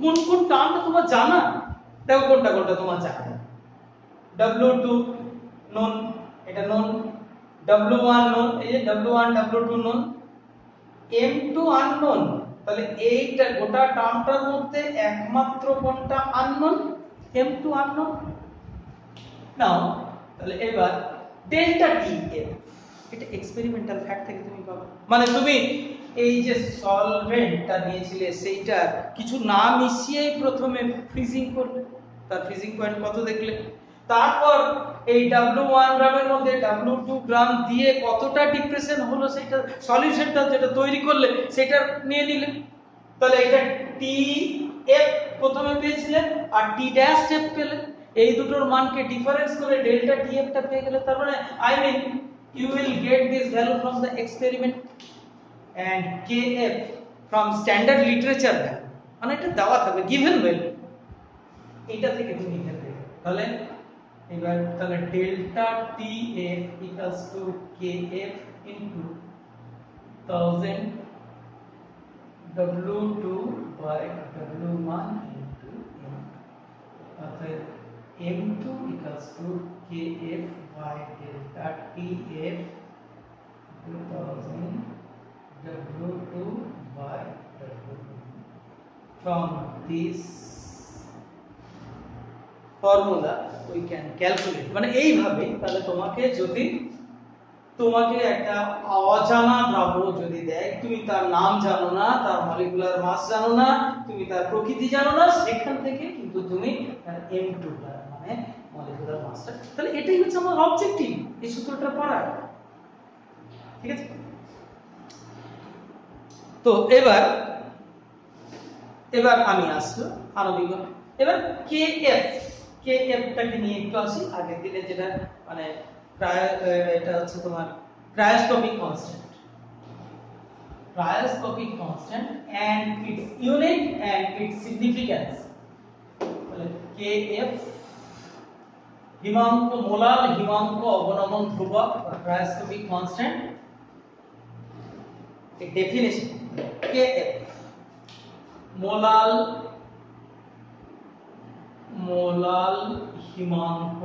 কোন কোন টার্মটা তোমার জানা, দেখো কোনটা কোনটা তোমার জানা। W2 known, এটা known, W1 known, এই যে W1 W2 known, M2 unknown, তাহলে এইটা গোটা টার্মটার মধ্যে একমাত্র কোনটা unknown, M2 unknown। নাও তাহলে এবার ডেল্টা টিএফ, এটা এক্সপেরিমেন্টাল ফ্যাক্ট থেকে তুমি পাবে, মানে তুমি এই যে সলভেন্টটা নিয়েছিলে সেইটা কিছু না মিশিয়েই প্রথমে ফ্রিজিং করবে, তার ফ্রিজিং পয়েন্ট কত দেখলে, তারপর এই W1 গ্রামের মধ্যে W2 গ্রাম দিয়ে কতটা ডিপ্রেশন হলো সেটা সলিউশনটা যেটা তৈরি করলে সেটা নিয়ে নিলে, তাহলে এটা টিএফ প্রথমে পেয়েছিলেন আর টি ড্যাশ এফ পেলে, এই দুটোর মানকে ডিফারেন্স করে ডেল্টা টিএফ টা পেয়ে গেলে, তার মানে I mean you will get this value from the experiment and kf from standard literature value, মানে এটা দেওয়া থাকবে given value, এটা থেকে তুমি নিতে পারবে। তাহলে এবার তাহলে delta TF equals to kf into 1000 w2 by w1 into m, অর্থাৎ m2 equals to kf by delta tf 2000 w2 by w1 from this formula we can calculate, মানে এইভাবে তাহলে তোমাকে যদি তোমাকে একটা অজানা দ্রব্য যদি দেয়, তুমি তার নাম জানো না, তার মলিকুলার মাস জানো না, তুমি তার প্রকৃতি জানো না, সেখান থেকে কিন্তু তুমি M2 মানে মলিকুলার মাসটা, তাহলে এটাই হচ্ছে আমার অবজেক্টিভ এই সূত্রটা পড়া, ঠিক আছে। তো এবার আমি আসলো আণবিক, এবার kf টাকে নিয়ে একটু আসি, আগের দিনে যেটা মানে এটা হচ্ছে তোমার cryoscopic constant and its unit and its significance, তাহলে kf হিমাঙ্ক মোলাল হিমাঙ্ক অবনমন ধ্রুবক cryoscopic constant, a definition kf মোলাল হিমাঙ্ক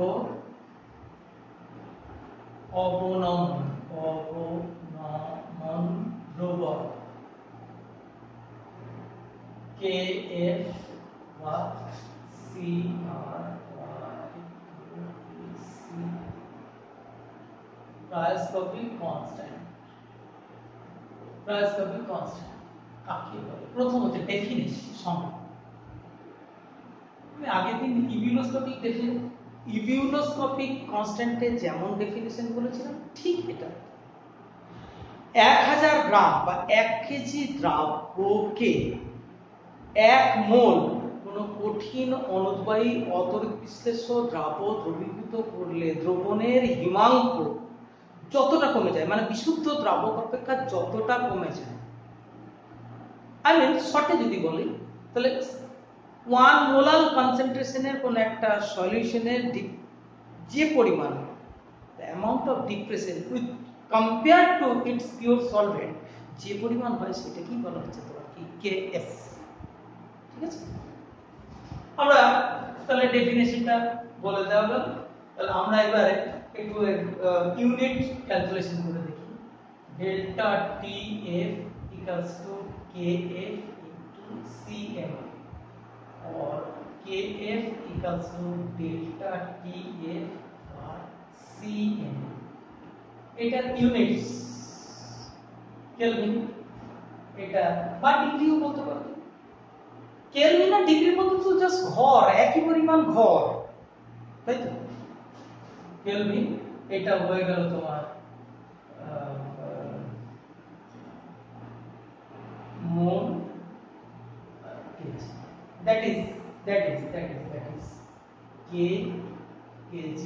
অবনমন ধ্রুবক kf বা cryoscopic constant কাকে বলে, প্রথম হচ্ছে ডেফিনিশন সংজ্ঞা। আমি আগের দিন ইবিউনোস্কোপিক কনস্ট্যান্টে যেমন ডেফিনিশন বলেছিলাম ঠিক এটা, 1000 গ্রাম বা 1 কেজি দ্রাবকে 1 মোল কোন কঠিন অনুদ্বায়ী অতড়িৎ বিশ্লেষ্য দ্রাবক দ্রবীভূত করলে দ্রবণের হিমাঙ্ক যতটা কমে যায়, মানে বিশুদ্ধ দ্রাবক অপেক্ষা যতটা কমে যায়, আই মিন শর্টে যদি বলি তাহলে 1 মোলার কনসেন্ট্রেশনের কোন একটা সলিউশনের যে পরিমাণ amount of depression with compare to its pure solvent যে পরিমাণ হয় সেটা কি বলা হচ্ছে তোমার কি কেএফ, ঠিক আছে। আমরা তাহলে ডেফিনিশনটা বলে দেওয়া গেল, তাহলে আমরা এবারে একটু ইউনিট ক্যালকুলেশন করে দেখি। Delta TF equals to KF into CM और kf equals to delta tf by cm, এটা ইউনিটস কেলভিন, এটা বা ডিগ্রিও বলতে পারো, কেলভিন আর ডিগ্রির মধ্যে তো জাস্ট ঘর, একই পরিমাণ ঘর, তাই তো। কেলভিন এটা হয়ে গেল তোমার মোল, that is kg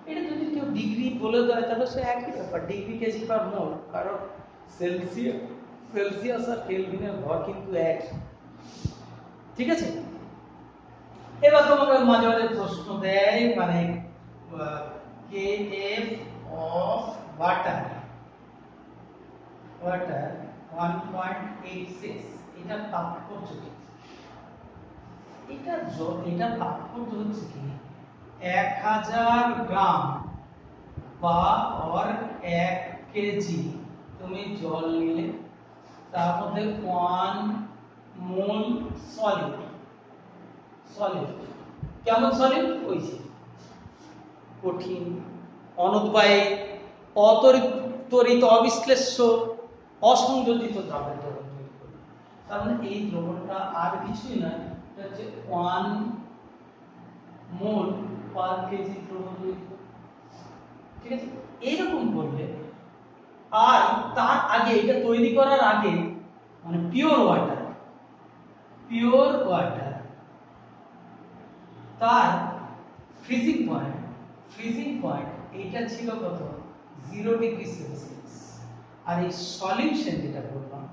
এটা যদি কেউ ডিগ্রি বলে দেয় তাহলে সে একই ব্যাপার, ডিগ্রি কেজি পার মোল, কারণ সেলসিয়াস আর কেলভিনের ঘর কিন্তু এক, ঠিক আছে। এবার তোমাকে মাঝে মাঝে প্রশ্ন দেয়, মানে kf of water 1.86 it এটা তাৎপর্য কি? এটা তাৎপর্য হচ্ছে কি 1000 গ্রাম বা और 1 কেজি তুমি জল নিলে তার মধ্যে 1 মোল সলিড কেমন সলিড ওই যে কঠিন অনুদ্বায়ী অতরিত অবিশ্লেষ্য অসংযোজিত দ্রবণ তৈরি করবে। তার মানে এই দ্রবণটা আর কিছুই নয়, এটা হচ্ছে 1 মোল পার কেজি দ্রবণ তৈরি করবে। ঠিক আছে, এইরকম করলে আর তার আগে এটা তৈরি করার আগে মানে পিওর ওয়াটার তার ফ্রিজিং পয়েন্ট এটা ছিল কত 0 ডিগ্রি সেলসিয়াস। আর এই সলিউশন যেটা বললাম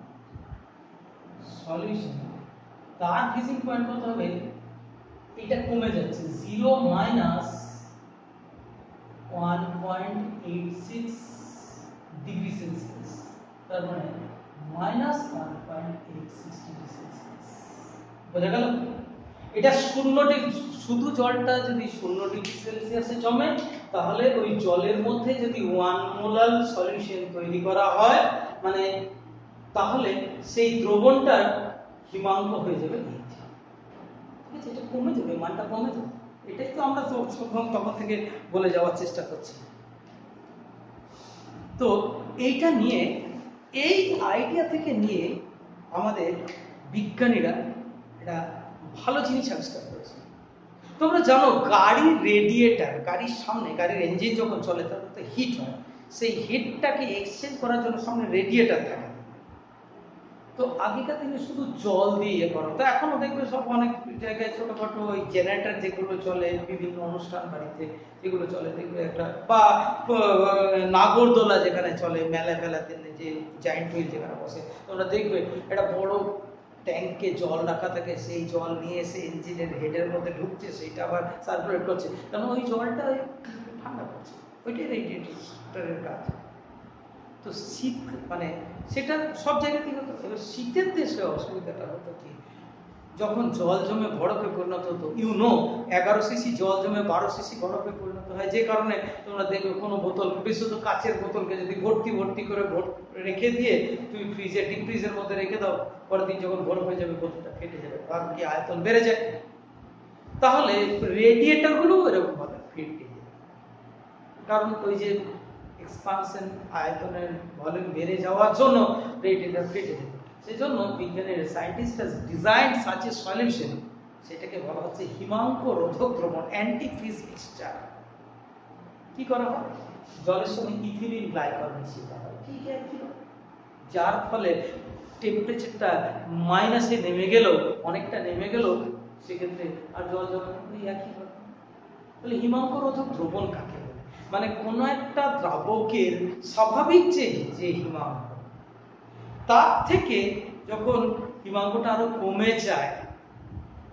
তার ফ্রিজিং পয়েন্ট কত হবে, এটা কমে যাচ্ছে 0 মাইনাস 1.86 ডিগ্রি সেলসিয়াস, তার মানে মাইনাস 1.86 ডিগ্রি সেলসিয়াস। বোঝা গেল? এটা 0 ডিগ্রি, শুধু জলটা যদি 0 ডিগ্রি সেলসিয়াসে জমে তাহলে ওই জলের মধ্যে যদি 1 মোলাল সলিউশন তৈরি করা হয় মানে তাহলে সেই দ্রবণটার হিমাঙ্ক হয়ে যাবে 8। ঠিক আছে, এটা কমে যাবে, মানটা কমে যাবে। এটাই তো আমরা তখন থেকে বলে যাওয়ার চেষ্টা করছি। তো এইটা নিয়ে এই আইডিয়া থেকে নিয়ে আমাদের বিজ্ঞানীরা এটা ভালো জিনিস আবিষ্কার করেছে। তোমরা জানো গাড়ির রেডিয়েটর, গাড়ির সামনে গাড়ির ইঞ্জিন যখন চলে তখন তো হিট হয়, সেই হিটটাকে এক্সচেঞ্জ করার জন্য সামনে রেডিয়েটর থাকে। তো আগেকার দিনে শুধু জল দিয়ে ইয়ে করা, তো এখনো দেখবে সব অনেক জায়গায় ছোটখাটো ওই জেনারেটর যেগুলো চলে বিভিন্ন অনুষ্ঠান বাড়িতে যেগুলো চলে দেখবে একটা, বা নাগরদোলা যেখানে চলে মেলা ফেলাতে যে জায়েন্ট হুইল যেখানে বসে তোমরা দেখবে একটা বড় ট্যাঙ্কে জল রাখা থাকে, সেই জল নিয়ে এসে ইঞ্জিনের হেডের মধ্যে ঢুকছে, সেইটা আবার সার্কুলেট করছে, কারণ ওই জলটা ঠান্ডা করছে, ওইটাই রেডিয়েটরের কাজ। তো শীত মানে সেটা সব জায়গাতেই হতো। এবার শীতের দেশে অসুবিধাটা হতো কি, যখন জল জমে বরফে পরিণত হতো, 11 সিসি জল জমে 12 সিসি বরফে পরিণত হয়, যে কারণে তোমরা দেখবে কোনো বোতল, বিশুদ্ধ কাচের বোতলকে যদি ভর্তি করে রেখে দিয়ে তুমি ফ্রিজে ডিপ ফ্রিজের মধ্যে রেখে দাও, পরের দিন যখন বরফ হয়ে যাবে বোতলটা ফেটে যাবে, কারণ কি আয়তন বেড়ে যায়। তাহলে রেডিয়েটর গুলো এরকম ভাবে ফেটে যায়, কারণ ওই যে এক্সপানশন আয়তনের ভলিউম বেড়ে যাওয়ার জন্য রেডিয়েটর ফেটে যায়। সেজন্য বিজ্ঞানীর scientist has design such a solution, সেটাকে বলা হচ্ছে হিমাঙ্ক রোধক দ্রবণ, অ্যান্টিফ্রিজ মিক্সচার। কি করা হয়, জলের সঙ্গে ইথিলিন গ্লাইকল মিশিয়ে দেওয়া হয়, ঠিক আছে, যার ফলে টেম্পারেচারটা মাইনাসে নেমে গেল, অনেকটা নেমে গেল, সেক্ষেত্রে আর জল জমে একই কথা। তাহলে হিমাঙ্ক রোধক দ্রবণ কাকে বলে, মানে কোন একটা দ্রাবকের স্বাভাবিক যে হিমাঙ্ক, তার থেকে যখন হিমাঙ্কটা আরো কমে যায়,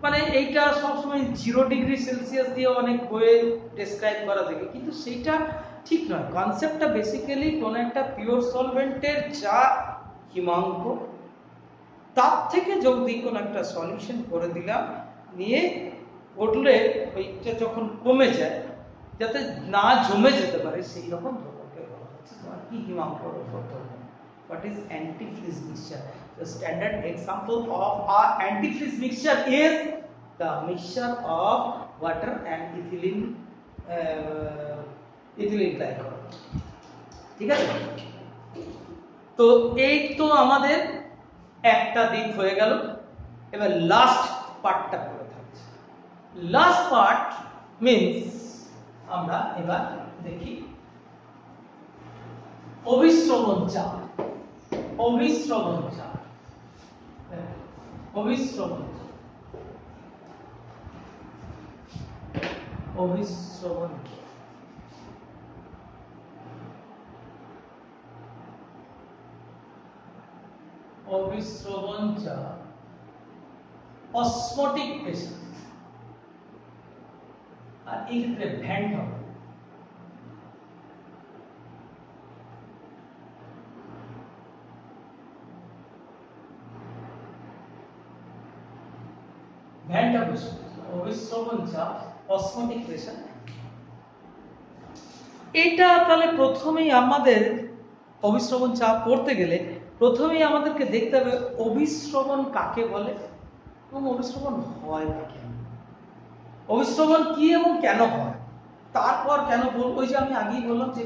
মানে এইটা সবসময় 0 ডিগ্রি সেলসিয়াস দিয়ে অনেক বইয়ে ডেসক্রাইব করা থাকে, কিন্তু সেইটা ঠিক নয়। কনসেপ্টটা বেসিক্যালি কোন একটা পিওর সলভেন্টের যা হিমাঙ্ক, তার থেকে যদি কোন একটা সলিউশন করে দিলাম, নিয়ে ঘটলে ওইটা যখন কমে যায়, যাতে না জমে যেতে পারে, সেই রকম দ্রবণকে বলা হচ্ছে কি হিমাঙ্ক রোধক দ্রবণ। What is antifreeze mixture? The standard example of our antifreeze mixture is the mixture of water and ethylene glycol. ঠিক আছে, তো এই তো আমাদের একটা দিক হয়ে গেল। এবার লাস্ট পার্টটা করে থাকছে। লাস্ট পার্ট মিন্স আমরা এবার দেখি অভিস্রবণ চাপ। অভিস্রবণ চাপ অসমোটিক প্রেসার, আর এই ক্ষেত্রে ভ্যান্ট হবে। অভিস্রবণ চাপ অসমোটিক প্রেসার। এটা তাহলে প্রথমেই আমাদের অভিস্রবণ চাপ পড়তে গেলে প্রথমেই আমাদেরকে দেখতে হবে অভিস্রবণ কাকে বলে এবং অভিস্রবণ হয় কাকে, অভিস্রবণ কি এবং কেন হয়, তারপর কেন বলবো। ওই যে আমি আগেই বললাম যে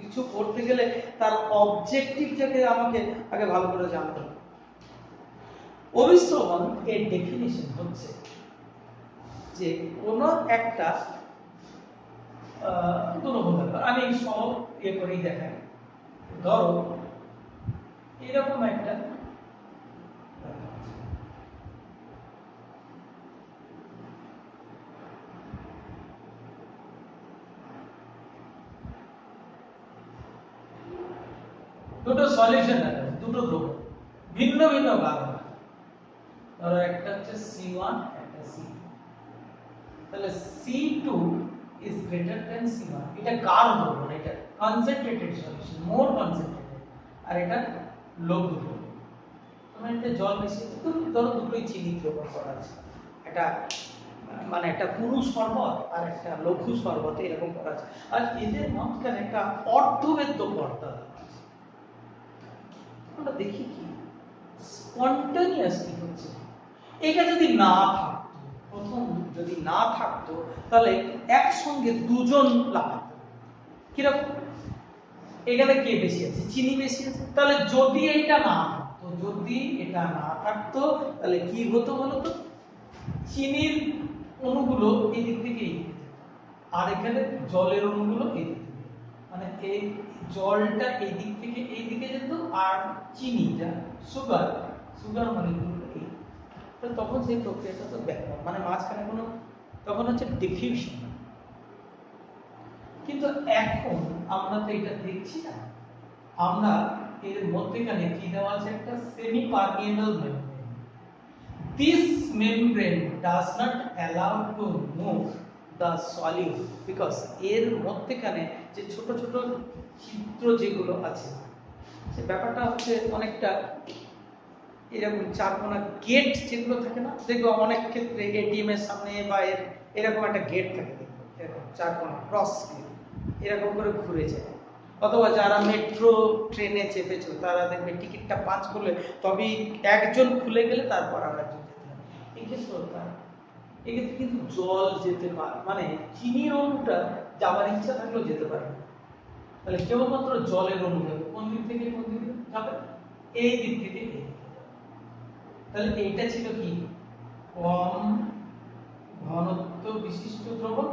কিছু পড়তে গেলে তার অবজেক্টিভটাকে আমাকে আগে ভালো করে জানতে হবে। অভিস্রবণ এর ডেফিনিশন হচ্ছে যে কোনো একটা দুরকম ব্যাপার, আমি সব ইয়ে করেই দেখাই। ধরো এরকম একটা দুটো সলিউশন আছে, দুটো দ্রবণ ভিন্ন ভিন্ন গাঢ়, ধরো একটা হচ্ছে C1 একটা C2, তাহলে C2 is greater than C1, এটা গাঢ় দ্রবণ, এটা কনসেন্ট্রেটেড সলিউশন, মোর কনসেন্ট্রেটেড, আর এটা লঘু দ্রবণ। তোমরা এটা জল মিশিয়ে ধরো দুটোই চিনি দ্রবণ করা আছে, এটা মানে একটা পুরু শরবত আর একটা লঘু শরবত এরকম করা আছে, আর এদের মাঝখানে একটা অর্ধবেদ্য পর্দা আছে। আমরা দেখি কি স্পন্টানিয়াসলি হচ্ছে। এটা যদি না থাকতো, প্রথম যদি না থাকতো তাহলে একসঙ্গে দুজন লাগাতো কিরকম, এখানে কে বেশি আছে, চিনি বেশি আছে, তাহলে যদি এটা না থাকতো, যদি এটা না থাকতো তাহলে কি হতো বলতো, চিনির অণুগুলো এই দিক থেকে এই দিকে, আর এখানে জলের অণুগুলো এই দিক থেকে, মানে এই জলটা এই দিক থেকে এই দিকে যেত আর চিনিটা সুগার মলিকিউল এই, তো তখন সেই প্রক্রিয়াটা তো ব্যাখ্যা মানে মাঝখানে কোনো তখন হচ্ছে ডিফিউশন। কিন্তু এখন আমরা তো এটা দেখছি না, আমরা এর মধ্যেখানে কি দেওয়া আছে, একটা semi permeable membrane. This membrane does not allow to move the solute because এর মধ্যেখানে যে ছোট ছোট ছিদ্র যেগুলো আছে, সে ব্যাপারটা হচ্ছে অনেকটা এরকম চারকোনা গেট যেগুলো থাকে না, দেখবো অনেক ক্ষেত্রে এটিএম এর সামনে বা এরকম একটা গেট থাকে, দেখবো এরকম চারকোনা ক্রস এরকম করে ঘুরে যায়। অথবা যারা মেট্রো ট্রেনে চেপেছো তারা দেখবে টিকিটটা পাঁচ করলে তবে একজন খুলে গেলে তারপর আর একজন যেতে হবে। এক্ষেত্রে কিন্তু জল যেতে পারে, মানে চিনির অণুটা যাওয়ার ইচ্ছা থাকলেও যেতে পারে না, তাহলে কেবলমাত্র জলের অণু যাবে। কোন দিক থেকে কোন দিকে যাবে, এই দিক থেকে এই দিকে। তাহলে এইটা ছিল কি কম ঘনত্ব বিশিষ্ট দ্রবণ,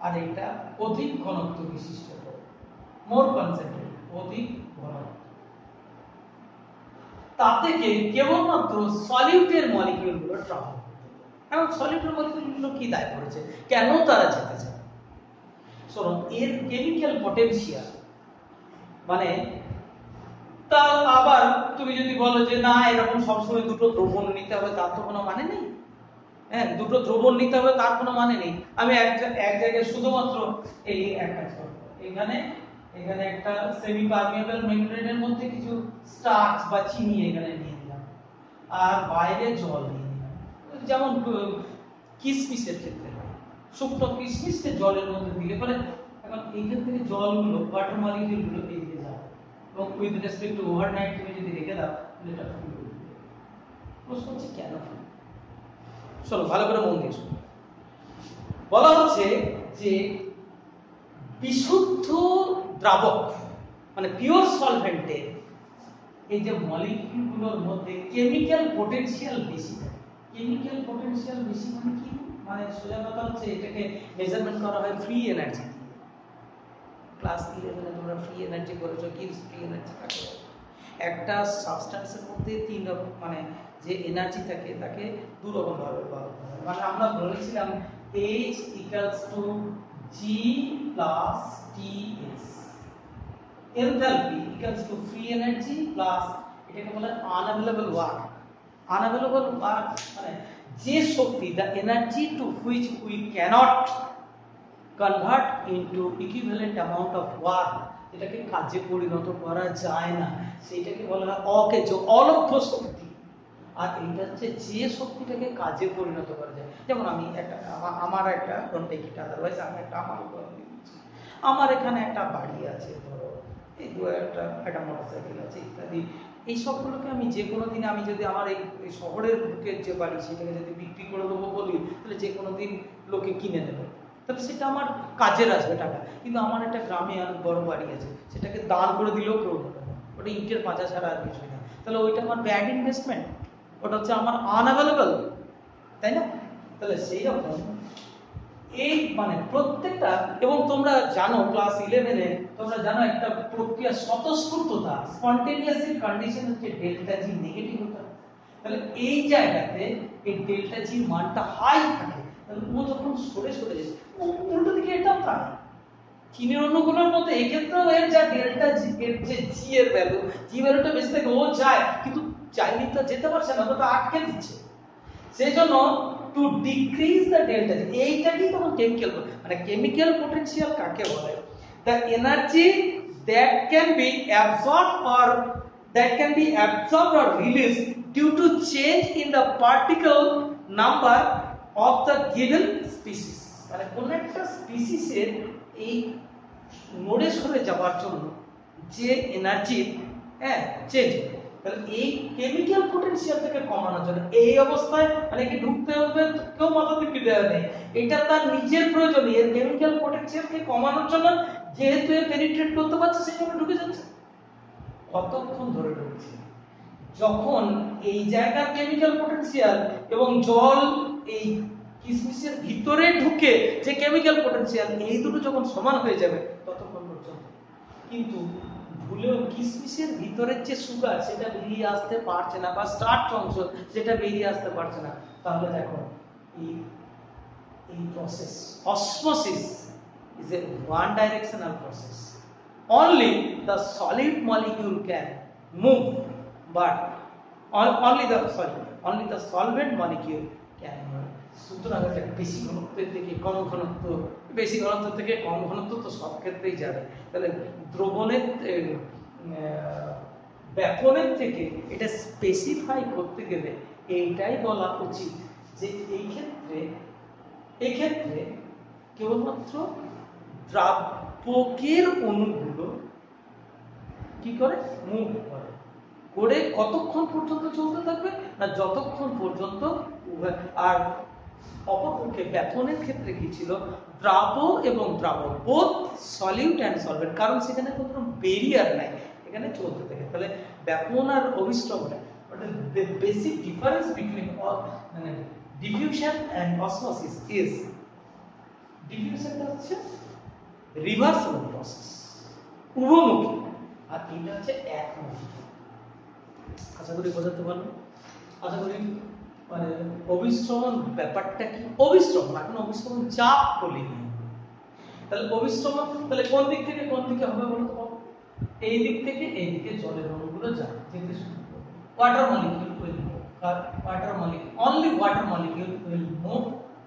আর এটা অধিক ঘনত্ব বিশিষ্ট দ্রবণ, মোর কনসেন্ট্রেটেড, অধিক ঘনত্ব। তাতে কেবলমাত্র সলিউটের মলিকিউলগুলো ট্রাভেল করতে পারে। এখন সলিউটের মলিকিউলগুলো কি দায় করেছে, কেন তারা যেতে চায়? শোনো, এর কেমিক্যাল পটেনশিয়াল মানে তা আবার তুমি যদি বলো যে না এরকম সবসময় দুটো দ্রবণ নিতে হবে তার তো কোনো মানে নেই। হ্যাঁ, দুটো দ্রবণ নিতে হবে তার কোনো মানে নেই। আমি এক জায়গায় শুধুমাত্র এই এক কাজ করব, এখানে একটা সেমি পারমিয়েবল মেমব্রেনের মধ্যে কিছু স্টার্চ বা চিনি এখানে নিয়ে দিলাম, আর বাইরে জল নিয়ে দিলাম। যেমন কিশমিশের ক্ষেত্রে শুকনো কিশমিশকে জলের মধ্যে দিলে পরে এখন এইখান থেকে জলগুলো ওয়াটার মলিকিউলগুলো এদিকে যাবে, এবং উইথ রেসপেক্ট টু ওভারনাইট তুমি যদি রেখে দাও তাহলে এটা ফুল করবে। প্রশ্ন হচ্ছে কেন? চলো ভালো করে মন দিয়ে শুনো। বলা হচ্ছে যে বিশুদ্ধ দ্রাবক মানে পিওর সলভেন্টের এই যে মলিকিউলগুলোর মধ্যে কেমিক্যাল পটেনশিয়াল বেশি থাকে। কেমিক্যাল পটেনশিয়াল বেশি মানে কি, মানে সোজা কথা হচ্ছে এটাকে মেজারমেন্ট করা হয় ফ্রি এনার্জি দিয়ে। ক্লাস 11 তোমরা ফ্রি এনার্জি করেছো, কি ফ্রি এনার্জি থাকে? একটা সাবস্টেন্সের মধ্যে তিন রকম মানে যে এনার্জি থাকে তাকে দু রকম ভাবে পাওয়া যায়। মানে আমরা বলেছিলাম H = G + Ts, enthalpy = free energy plus এটাকে বলে আনঅ্যাভেলেবল ওয়ার্ক। আনঅ্যাভেলেবল ওয়ার্ক মানে যে শক্তি, the energy to which we cannot convert into equivalent amount of work, এটাকে কাজে পরিণত করা যায় না, সেটাকে বলা হয় অকেজ, অলভ্য শক্তি। আর এইটা হচ্ছে যে শক্তিটাকে কাজে পরিণত করা যায়। যেমন আমি একটা আমার একটা কন্টেক্ট, আদারওয়াইজ আমি একটা আমার উদাহরণ দিচ্ছি। আমার এখানে একটা বাড়ি আছে, ধরো এই একটা মোটরসাইকেল আছে ইত্যাদি। এই সবগুলোকে আমি যে কোনো দিন, আমি যদি আমার এই শহরের বুকের যে বাড়ি সেটাকে যদি বিক্রি করে দেবো বলি, তাহলে যে কোনো দিন লোকে কিনে নেবে, তাহলে সেটা আমার কাজের আসবে টাকা। কিন্তু আমার একটা গ্রামে অনেক বড় বাড়ি আছে, সেটাকে দান করে দিলেও কেউ নেবে না, ওটা ইটের পাঁচা ছাড়া আর কিছু না। তাহলে ওইটা আমার ব্যাড ইনভেস্টমেন্ট, ওটা হচ্ছে আমার আনঅ্যাভেলেবল, তাই না? তাহলে সেই রকম এই মানে প্রত্যেকটা, এবং তোমরা জানো ক্লাস 11-এ তোমরা জানো একটা প্রক্রিয়া স্বতঃস্ফূর্ততা, স্পন্টেনিয়াস কন্ডিশন হচ্ছে ডেল্টা জি নেগেটিভ হতে হবে। তাহলে এই জায়গাতে এই ডেল্টা জি মানটা হাই থাকে, তাহলে ও যখন সরে সরে যায়, ও উল্টো দিকে এটাও তাই চিনির অণুগুলোর মতো এক্ষেত্রেও এর যা ডেল্টা জি, এর যে জি এর ভ্যালু, জি ভ্যালুটা বেশি থাকে, ও যায় কিন্তু চাইলে তো যেতে পারছে না, ওটা আটকে দিচ্ছে। সেই জন্য to decrease the delta G, এইটাকেই তখন কেমিক্যাল, মানে কেমিক্যাল পোটেনশিয়াল কাকে বলে? The energy that can be absorbed or that can be absorbed or released due to change in the particle number of the given species, মানে কোন একটা স্পিসিসের এই নড়ে সরে যাওয়ার জন্য যে এনার্জি চেঞ্জ, তাহলে এই কেমিক্যাল পোটেনশিয়ালটাকে কমানোর জন্য এই অবস্থায় মানে কি ঢুকতে হবে, কেউ মাথা দিকে দেওয়া নেই, এটা তার নিজের প্রয়োজন, এর কেমিক্যাল পোটেনশিয়ালকে কমানোর জন্য যেহেতু এ পেনিট্রেট করতে পারছে সেই জন্য ঢুকে যাচ্ছে। কতক্ষণ ধরে ঢুকছে? যখন এই জায়গার কেমিক্যাল পোটেনশিয়াল এবং জল এই কিসমিসের ভিতরে ঢুকে যে কেমিক্যাল পোটেনশিয়াল, এই দুটো যখন সমান হয়ে যাবে ততক্ষণ পর্যন্ত। কিন্তু ভুলেও কিসমিসের ভিতরের যে সুগার সেটা বেরিয়ে আসতে পারছে না, বা স্টার্চ অংশ যেটা বেরিয়ে আসতে পারছে না, তাহলে দেখো এই process osmosis is a one directional process. Only the solid molecule can move, but only the solvent molecule can move. সুতরাং বেশি ঘনত্বের থেকে কম ঘনত্ব, বেশি ঘনত্ব থেকে কম ঘনত্ব তো সব ক্ষেত্রেই যাবে। তাহলে দ্রবণের ব্যাপনের থেকে এটা স্পেসিফাই করতে গেলে এইটাই বলা উচিত যে এই ক্ষেত্রে কেবলমাত্র দ্রাবকের অণুগুলো কি করে মুভ করে কতক্ষণ পর্যন্ত চলতে থাকবে না, যতক্ষণ পর্যন্ত। আর অপরপক্ষে ব্যাপনের ক্ষেত্রে কি ছিল, দ্রাব এবং দ্রাবক বোথ সলিউট অ্যান্ড সলভেন্ট, কারণ সেখানে কোনো ব্যারিয়ার নাই, এখানে চলতে থাকে। তাহলে ব্যাপন আর অবিশ্রবণে the basic difference between diffusion and osmosis is diffusion হচ্ছে রিভার্সিবল প্রসেস, উভমুখী, আর এটা হচ্ছে একমুখী। আশা করি বোঝাতে পারলো। আশা করি মানে অবিশ্রবণ ব্যাপারটা কি, অবিশ্রবণ এখন অবিশ্রবণ চাপ বলিনি। তাহলে অবিশ্রবণ তাহলে কোন দিক থেকে কোন দিকে হবে বলো তো? এই দিক থেকে এই দিকে জলের অণুগুলো যায়, যেতে শুরু করবে। Water molecule will move, water molecule, only water molecule will move.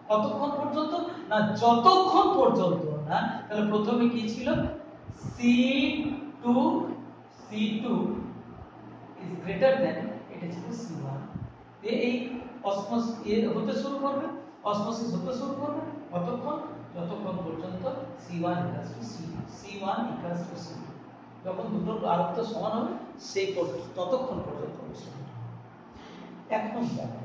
কতক্ষণ পর্যন্ত না, যতক্ষণ পর্যন্ত না, তাহলে প্রথমে কি ছিল, C2 is greater than, এটা ছিল C1, এই অসমোসিস হতে শুরু করবে, অসমোসিস হতে শুরু করবে কতক্ষণ, যতক্ষণ পর্যন্ত C1 = C2, যখন দুটো আরত্ব সমান হবে সেই ততক্ষণ পর্যন্ত অবিশ্রবণ। এখন দেখো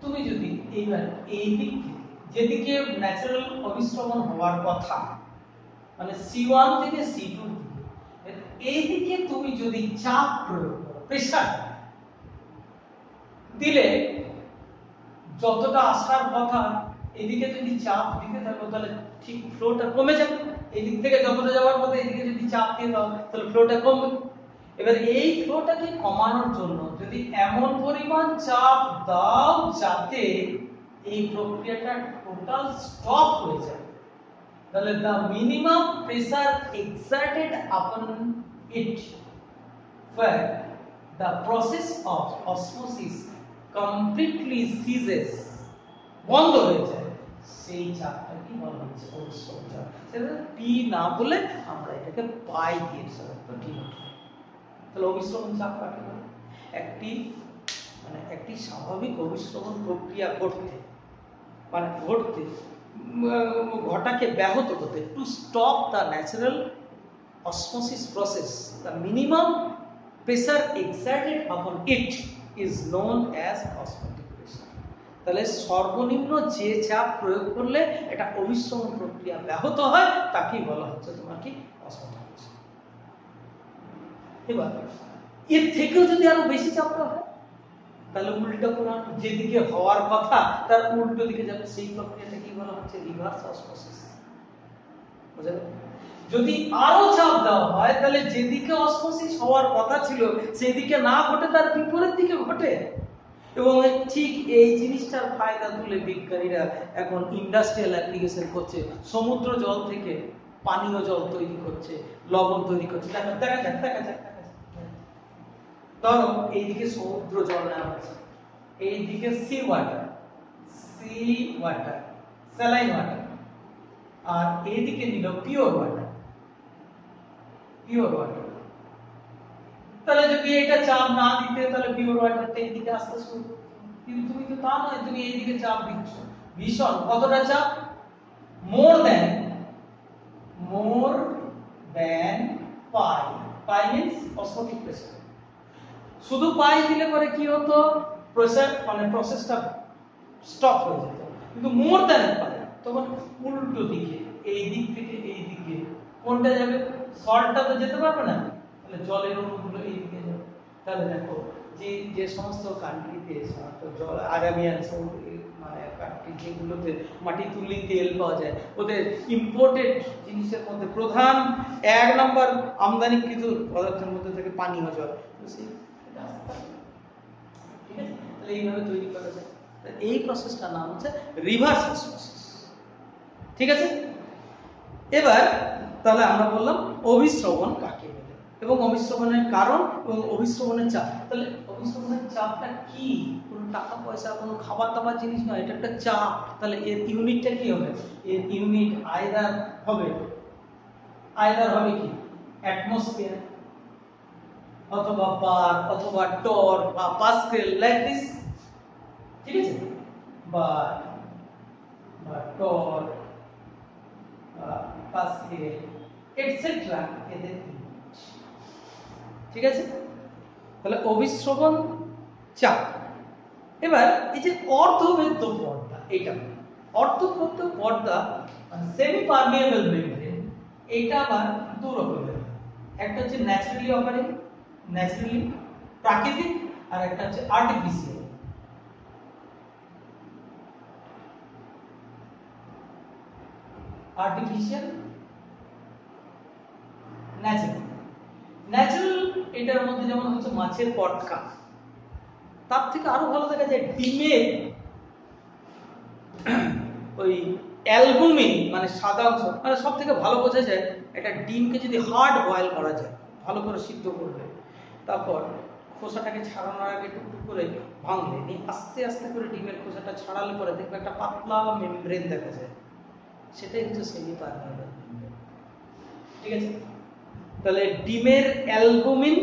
তুমি যদি এইবার এই দিক থেকে যেদিকে ন্যাচারাল অবিশ্রবণ হওয়ার কথা, মানে C1 থেকে C2 এই দিকে তুমি যদি চাপ প্রয়োগ করো, প্রেসার দিলে যতটা আসার কথা এদিকে যদি চাপ দিতে থাকো তাহলে ঠিক ফ্লোটা কমে যাবে। এদিক থেকে যতটা যাওয়ার কথা এদিকে যদি চাপ দিয়ে দাও তাহলে ফ্লোটা কমবে। এবার এই ফ্লোটাকে কমানোর জন্য যদি এমন পরিমাণ চাপ দাও যাতে এই প্রক্রিয়াটা টোটাল স্টপ হয়ে যায়, তাহলে the minimum pressure exerted upon it where the process of osmosis completely ceases, বন্ধ হয়ে যায়, সেই চাপটা কি বলা হচ্ছে অবিশ্রবণ চাপ। সেটা পি না বলে আমরা এটাকে পাই দিয়ে সাজাবো, ঠিক আছে? তাহলে অবিশ্রবণ চাপ কাকে বলে? একটি মানে একটি স্বাভাবিক অভিশ্রবণ প্রক্রিয়া ঘটাকে ব্যাহত হতে, to stop the natural osmosis process, the minimum pressure exerted upon it is known as osmotic pressure. তাহলে সর্বনিম্ন যে চাপ প্রয়োগ করলে এটা অভিশ্রবণ প্রক্রিয়া ব্যাহত হয় তাকেই বলা হচ্ছে তোমার কি অসমোটিক প্রেসার। এবার এর থেকেও যদি আরো বেশি চাপ হয় তাহলে উল্টো কোণ, যেদিকে হওয়ার কথা তার উল্টো দিকে যাবে, সেই প্রক্রিয়াটা কি বলা হচ্ছে রিভার্স অসমোসিস। বুঝা গেল? যদি আরো চাপ দেওয়া হয় তাহলে যেদিকে অসমোসিস হওয়ার কথা ছিল সেদিকে না ঘটে তার বিপরীত দিকে ঘটে। এবং ঠিক এই জিনিসটার ফায়দা তুলে বিজ্ঞানীরা এখন ইন্ডাস্ট্রিয়াল অ্যাপ্লিকেশন করছে, সমুদ্র জল থেকে পানীয় জল তৈরি করছে, লবণ তৈরি করছে। দেখা যাক ধরো এইদিকে সমুদ্র জল নেওয়া হচ্ছে, এইদিকে সি ওয়াটার, স্যালাইন ওয়াটার, আর এইদিকে নিল পিওর ওয়াটার। তাহলে যদি এটা চাপ না দিতে তাহলে পিওর ওয়াটারটা এইদিকে আসতে শুরু করত, কিন্তু তুমি তো তা নয়, তুমি এইদিকে চাপ দিচ্ছ ভীষণ। কতটা চাপ? মোর দেন পাই। পাই মিন্স অসমোটিক প্রেসার। শুধু পাই দিলে পরে কি হতো, প্রেসার মানে প্রসেসটা স্টপ হয়ে যেত। কিন্তু মোর দ্যান পাই তখন উল্টো দিকে, এই দিক থেকে এই দিকে কোনটা যাবে? সল্টটা তো যেতে পারবে না, তাহলে জলের অণুগুলো এই দিকে যাবে। তাহলে দেখো যে সমস্ত কান্ট্রিতে জল আরাবিয়ান মানে কান্ট্রি যেগুলোতে মাটি তুলি তেল পাওয়া যায়, ওদের ইম্পোর্টেড জিনিসের মধ্যে প্রধান 1 নম্বর আমদানিকৃত পদার্থের মধ্যে থেকে পানীয় জল। ঠিক আছে, তাহলে এইভাবে তৈরি করা যায়। এই প্রসেসটার নাম হচ্ছে রিভার্স অসমোসিস। ঠিক আছে, এবার তাহলে আমরা বললাম অভিশ্রবণ কাকে বলে এবং অভিশ্রবণের কারণ এবং অভিশ্রবণের চাপ। তাহলে অভিশ্রবণের চাপটা কি? কোনো টাকা পয়সা, কোনো খাবার দাবার জিনিস নয়, এটা একটা চাপ। তাহলে এর ইউনিটটা কি হবে? এর ইউনিট আয়দার হবে কি অ্যাটমসফিয়ার অথবা বার অথবা টর বা পাস্কেল, লাইক দিস। ঠিক আছে, বার বা টর বা পাস্কেল এটসেট্রা এদের ইউনিট। ঠিক আছে, তাহলে অভিশ্রবণ চাপ। এবার এই যে অর্ধবেদ্য পর্দা, এইটা অর্ধবেদ্য পর্দা মানে সেমি পারমিয়েবল মেমব্রেন, এটা আবার দু রকমের। একটা হচ্ছে ন্যাচারালি প্রাকৃতিক, আর একটা হচ্ছে আর্টিফিশিয়াল। ন্যাচারাল এটার মধ্যে যেমন হচ্ছে মাছের পটকা, তার থেকে আরো ভালো দেখা যায় ডিমের ওই অ্যালবুমিন মানে সাদা অংশ, মানে সব থেকে ভালো বোঝা যায় একটা ডিমকে যদি হার্ড বয়েল করা যায়, ভালো করে সিদ্ধ করবে, তারপর খোসাটাকে ছাড়ানোর আগে টুকটুক করে ভাঙলে নিয়ে আস্তে আস্তে করে ডিমের খোসাটা ছাড়ালে পরে দেখবে একটা পাতলা মেমব্রেন দেখা যায়, সেটাই হচ্ছে সেমি পারমিয়েবল মেমব্রেন। ঠিক আছে, তাহলে ডিমের অ্যালবুমিন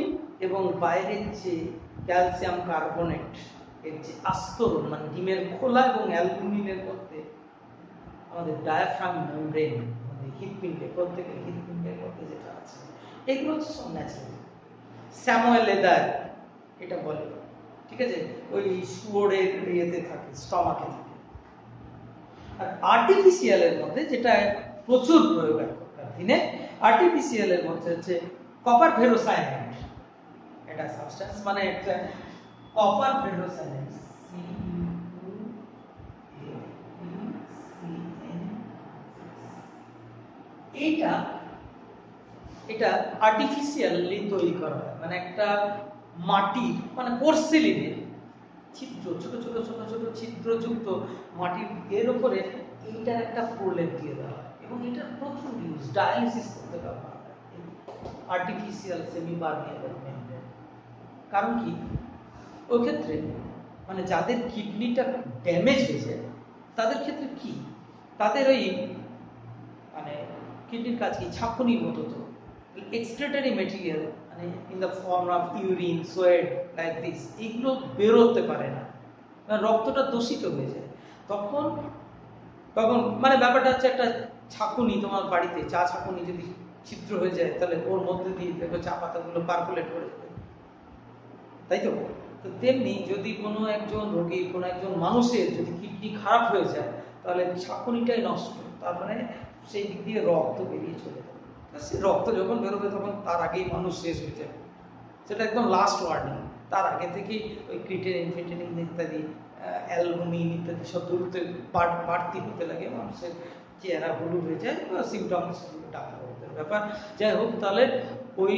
এবং বাইরের যে ক্যালসিয়াম কার্বনেট এর যে আস্তরণ, মানে ডিমের খোলা এবং অ্যালবুমিনের মধ্যে আমাদের ডায়াফ্রাম মেমব্রেন, মানে হৃৎপিণ্ডে, প্রত্যেকের হৃৎপিণ্ডের মধ্যে যেটা আছে, এগুলো হচ্ছে সব ন্যাচারাল। স্যামুয়েল লেদার এটা বলে। ঠিক আছে, ওই শুয়োরের ইয়েতে থাকে, স্টমাকে থাকে। আর আর্টিফিশিয়ালের মধ্যে যেটা প্রচুর প্রয়োগ এখনকার দিনে, আর্টিফিশিয়ালের মধ্যে হচ্ছে কপার ফেরোসায়ানাইড, এটা সাবস্টেন্স, মানে একটা কপার ফেরোসায়ানাইড, এটা আর্টিফিশিয়ালি তৈরি করা হয়। মানে একটা মাটির মানে পোর্সেলিনের ছিদ্র, ছোট ছোট ছোট ছোট ছিদ্রযুক্ত মাটির এর উপরে এইটার একটা প্রলেপ দিয়ে দেওয়া হয় এবং এটা প্রচুর ইউজ, ডায়ালিসিস করতে ব্যবহার হয় আর্টিফিশিয়াল সেমি পারমিয়েবল মেমব্রেন। কারণ কি, ওই ক্ষেত্রে মানে যাদের কিডনিটা ড্যামেজ হয়েছে তাদের ক্ষেত্রে কি, তাদের ওই মানে কিডনির কাজ কি, ছাঁকুনির মতো তো এক্সক্রেটরি মেটেরিয়াল মানে in the form of urine, sweat, like this, এগুলো বেরোতে পারে না, রক্তটা দূষিত হয়ে যায়। তখন তখন মানে ব্যাপারটা হচ্ছে একটা ছাঁকুনি, তোমার বাড়িতে চা ছাঁকুনি যদি ছিদ্র হয়ে যায় তাহলে ওর মধ্যে দিয়ে দেখো চা পাতাগুলো পার্কুলেট করে যাবে, তাই তো? তো তেমনি যদি কোনো একজন রোগী, কোনো একজন মানুষের যদি কিডনি খারাপ হয়ে যায় তাহলে ছাঁকুনিটাই নষ্ট, তার মানে সেই দিক দিয়ে রক্ত বেরিয়ে চলে যাবে। সে রক্ত যখন বেরোবে তখন তার আগেই মানুষ শেষ হয়ে যাবে, সেটা একদম লাস্ট ওয়ার্নিং। তার আগে থেকেই ওই ক্রিটেনিন, ফিটেনিন ইত্যাদি, অ্যালবুমিন ইত্যাদি সব দ্রুত বাড়তি হতে লাগে, মানুষের চেহারা হলুদ হয়ে যায় বা সিমটমস ডাক্তার ব্যাপার। যাই হোক, তাহলে ওই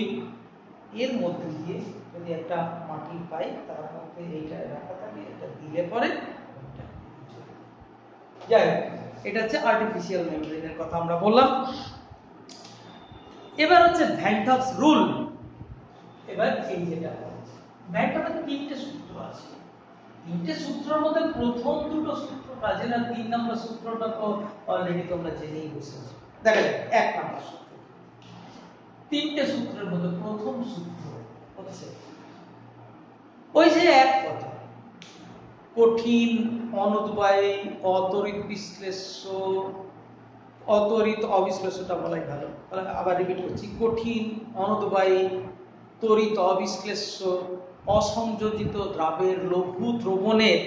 এর মধ্যে দিয়ে যদি একটা মাটির পাই তার মধ্যে এইটা রাখা থাকে, এটা দিলে পরে যাই হোক, এটা হচ্ছে আর্টিফিশিয়াল মেমব্রেনের কথা আমরা বললাম। এবার হচ্ছে ভ্যান টপস রুল। এবার এই যেটা ভ্যান টপের তিনটে সূত্র আছে, তিনটে সূত্রের মধ্যে প্রথম দুটো সূত্র কাজে না, 3 নম্বর সূত্রটা তো অলরেডি তোমরা জেনেই বসেছো। দেখা যাক 1 নম্বর সূত্র। তিনটে সূত্রের মধ্যে প্রথম সূত্র হচ্ছে ওই যে এক কথা, কঠিন, অনুদ্বয়ী, অতরিত বিশ্লেষ্য, অতরিত অবিশ্লেষ্যটা বলাই ভালো, আবার রিপিট করছি, কঠিন, অনুদ্বয়ী, তরিত অবিশ্লেষ্য, অসংযোজিত দ্রাবের লঘু দ্রবণের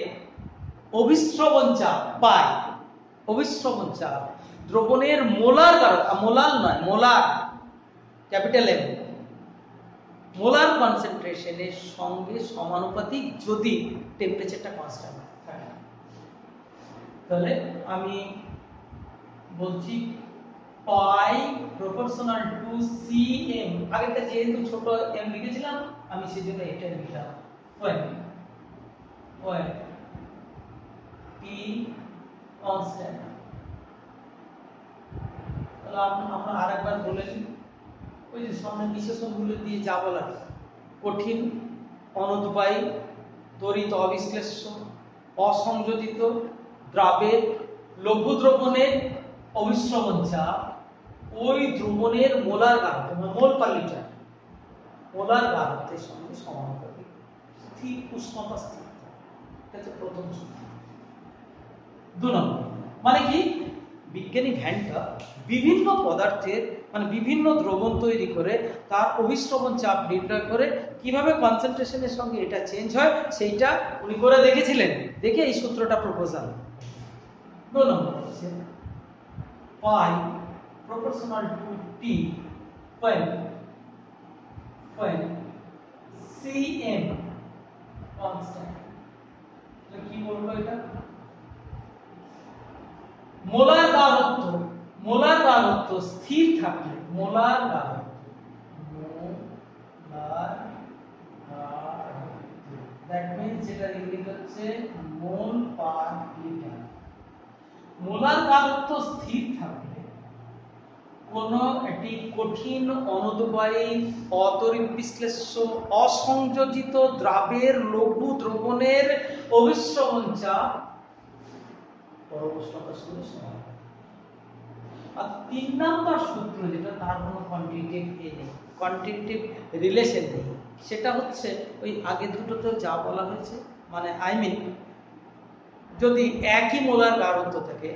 অভিস্রবণ চাপ পায়। অভিস্রবণ চাপ দ্রবণের মোলার গাঢ়তা, মোলার নয়, মোলার, ক্যাপিটাল এম, মোলার কনসেন্ট্রেশনের সঙ্গে সমানুপাতিক যদি টেম্পারেচারটা কনস্ট্যান্ট থাকে। তাহলে আমি বলছি পাই প্রপোর্শনাল টু সিএম, আগেটা যেহেতু ছোট এম লিখেছিলাম আমি সেজন্য এটা লিখলাম, ওয়েন পি কনস্ট্যান্ট। তাহলে আমরা আরেকবার বলে দিই, ওই যে সামনে বিশেষণগুলো দিয়ে যা বলা, কঠিন, অনুদ্বয়ী, তরিত অবিশ্লেষ্য, অসংযোজিত দ্রাবের লঘু দ্রবণের অভিস্রবণ চাপ ওই দ্রবণের মোলার গাঢ়তা, মোল পার লিটার, মোলার গাঢ়তার সঙ্গে সমানুপাতিক, স্থির উষ্ণতা স্থির। এটা হচ্ছে প্রথম সূত্র। 2 নম্বর মানে কি, বিজ্ঞানী ভ্যান টপ বিভিন্ন পদার্থের মানে বিভিন্ন দ্রবণ তৈরি করে তার অভিস্রবণ চাপ নির্ণয় করে কিভাবে কনসেন্ট্রেশনের সঙ্গে এটা চেঞ্জ হয় সেইটা উনি করে দেখেছিলেন, দেখে এই সূত্রটা প্রপোজাল। 2 নম্বর হচ্ছে পাই proportional to T when Cm constant। কি বলবো এটা, মোলার গাঢ়ত্ব স্থির থাকলে, মোলার গাঢ়ত্ব দ্যাট মিন্স যেটা ইউনিট হচ্ছে মোল পার লিটার। মোলার গাঢ়ত্ব স্থির থাকলে কোন একটি কঠিন, অনুদ্বয়ী, অতরিত বিশ্লেষ্য, অসংযোজিত দ্রাবের লঘু দ্রবণের অভিস্রবণ চাপ পরোষ্ণতার সঙ্গে সমান। আর 3 নম্বর সূত্র যেটা, তার কোনো কোয়ান্টিটেটিভ রিলেশন নেই, সেটা হচ্ছে ওই আগে দুটোতে যা বলা হয়েছে, মানে যদি একই মোলার গাঢ়ত্ব থাকে,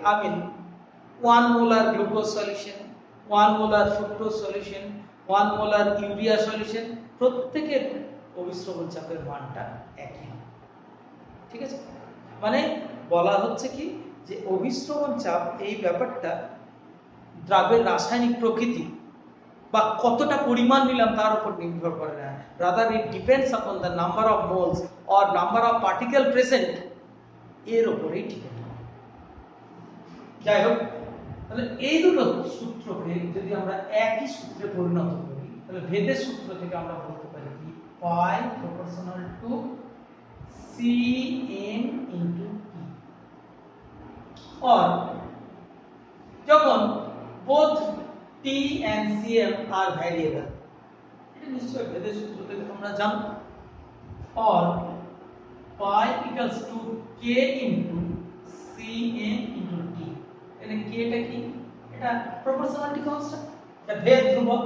1 molar glucose solution, 1 molar fructose solution, 1 molar urea solution, প্রত্যেকের অভিস্রবণ চাপের মানটা একই হবে। ঠিক আছে, মানে বলা হচ্ছে কি যে অভিস্রবণ চাপ এই ব্যাপারটা দ্রব্যের রাসায়নিক প্রকৃতি বা কতটা পরিমাণ নিলাম তার উপর নির্ভর করে না, rather it depends upon the number of moles or number of particle present, এর উপরেই ঠিক আছে। যাই হোক, তাহলে এই দুটো সূত্রকে যদি আমরা একই সূত্রে পরিণত করি তাহলে ভেদের সূত্র থেকে আমরা বলতে পারি কি, pi proportional to Cm into T, or যখন both T and Cm are variable, এটা নিশ্চয়ই ভেদের সূত্র থেকে তোমরা জানো, or pi equals to K into Cm into T। এখানে K টা কি, এটা প্রপোর্শনালিটি কনস্ট্যান্ট, এটা ভেদ ধ্রুবক।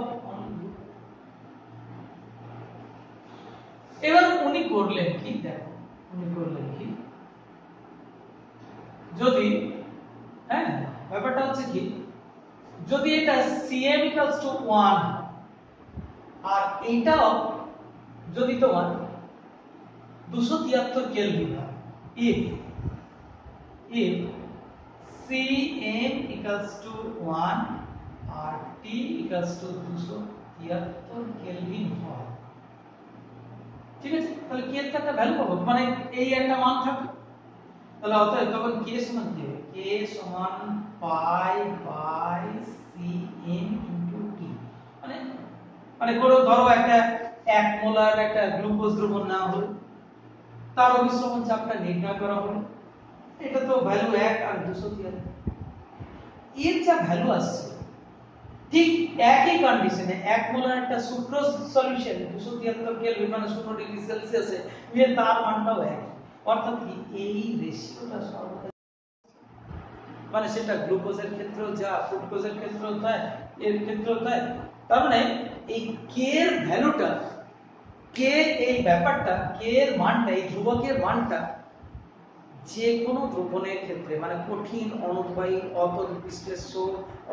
করলেন কি, দেখো উনি করলেন কি, যদি হ্যাঁ ব্যাপারটা হচ্ছে কি, যদি এটা Cm = 1 আর এইটাও যদি তোমার 273 কেলভিন হয়, if Cm = 1 আর T = 273 কেলভিন হয়, ঠিক আছে, তাহলে k এর একটা ভ্যালু পাবো, মানে এই একটা মান থাকবে, তাহলে অতএব তখন k সমান কি হবে, k সমান পাই বাই Cm * T, মানে মানে ধরো একটা 1 মোলার একটা গ্লুকোজ দ্রবণ নেওয়া হলো, তার অভিস্রবণ চাপটা নির্ণয় করা হলো, এটা তো ভ্যালু 1 আর 273, এর যা ভ্যালু আসছে ঠিক একই কন্ডিশনে 1 মোলার একটা সুক্রোজ সলিউশন 273 কেলভিন মানে 0 ডিগ্রি সেলসিয়াসে এর তার মানটাও এক, অর্থাৎ কি এই রেশিওটা সর্বদা, মানে সেটা গ্লুকোজের ক্ষেত্রেও যা ফ্রুক্টোজের ক্ষেত্রেও তাই, এর ক্ষেত্রেও তাই, তার মানে এই k এর ভ্যালুটা, k এই ব্যাপারটা, k এর মানটা, এই ধ্রুবকের মানটা যে কোনো দ্রবণের ক্ষেত্রে, মানে কঠিন, অনুদ্বায়ী, অতল বিশ্লেষ্য,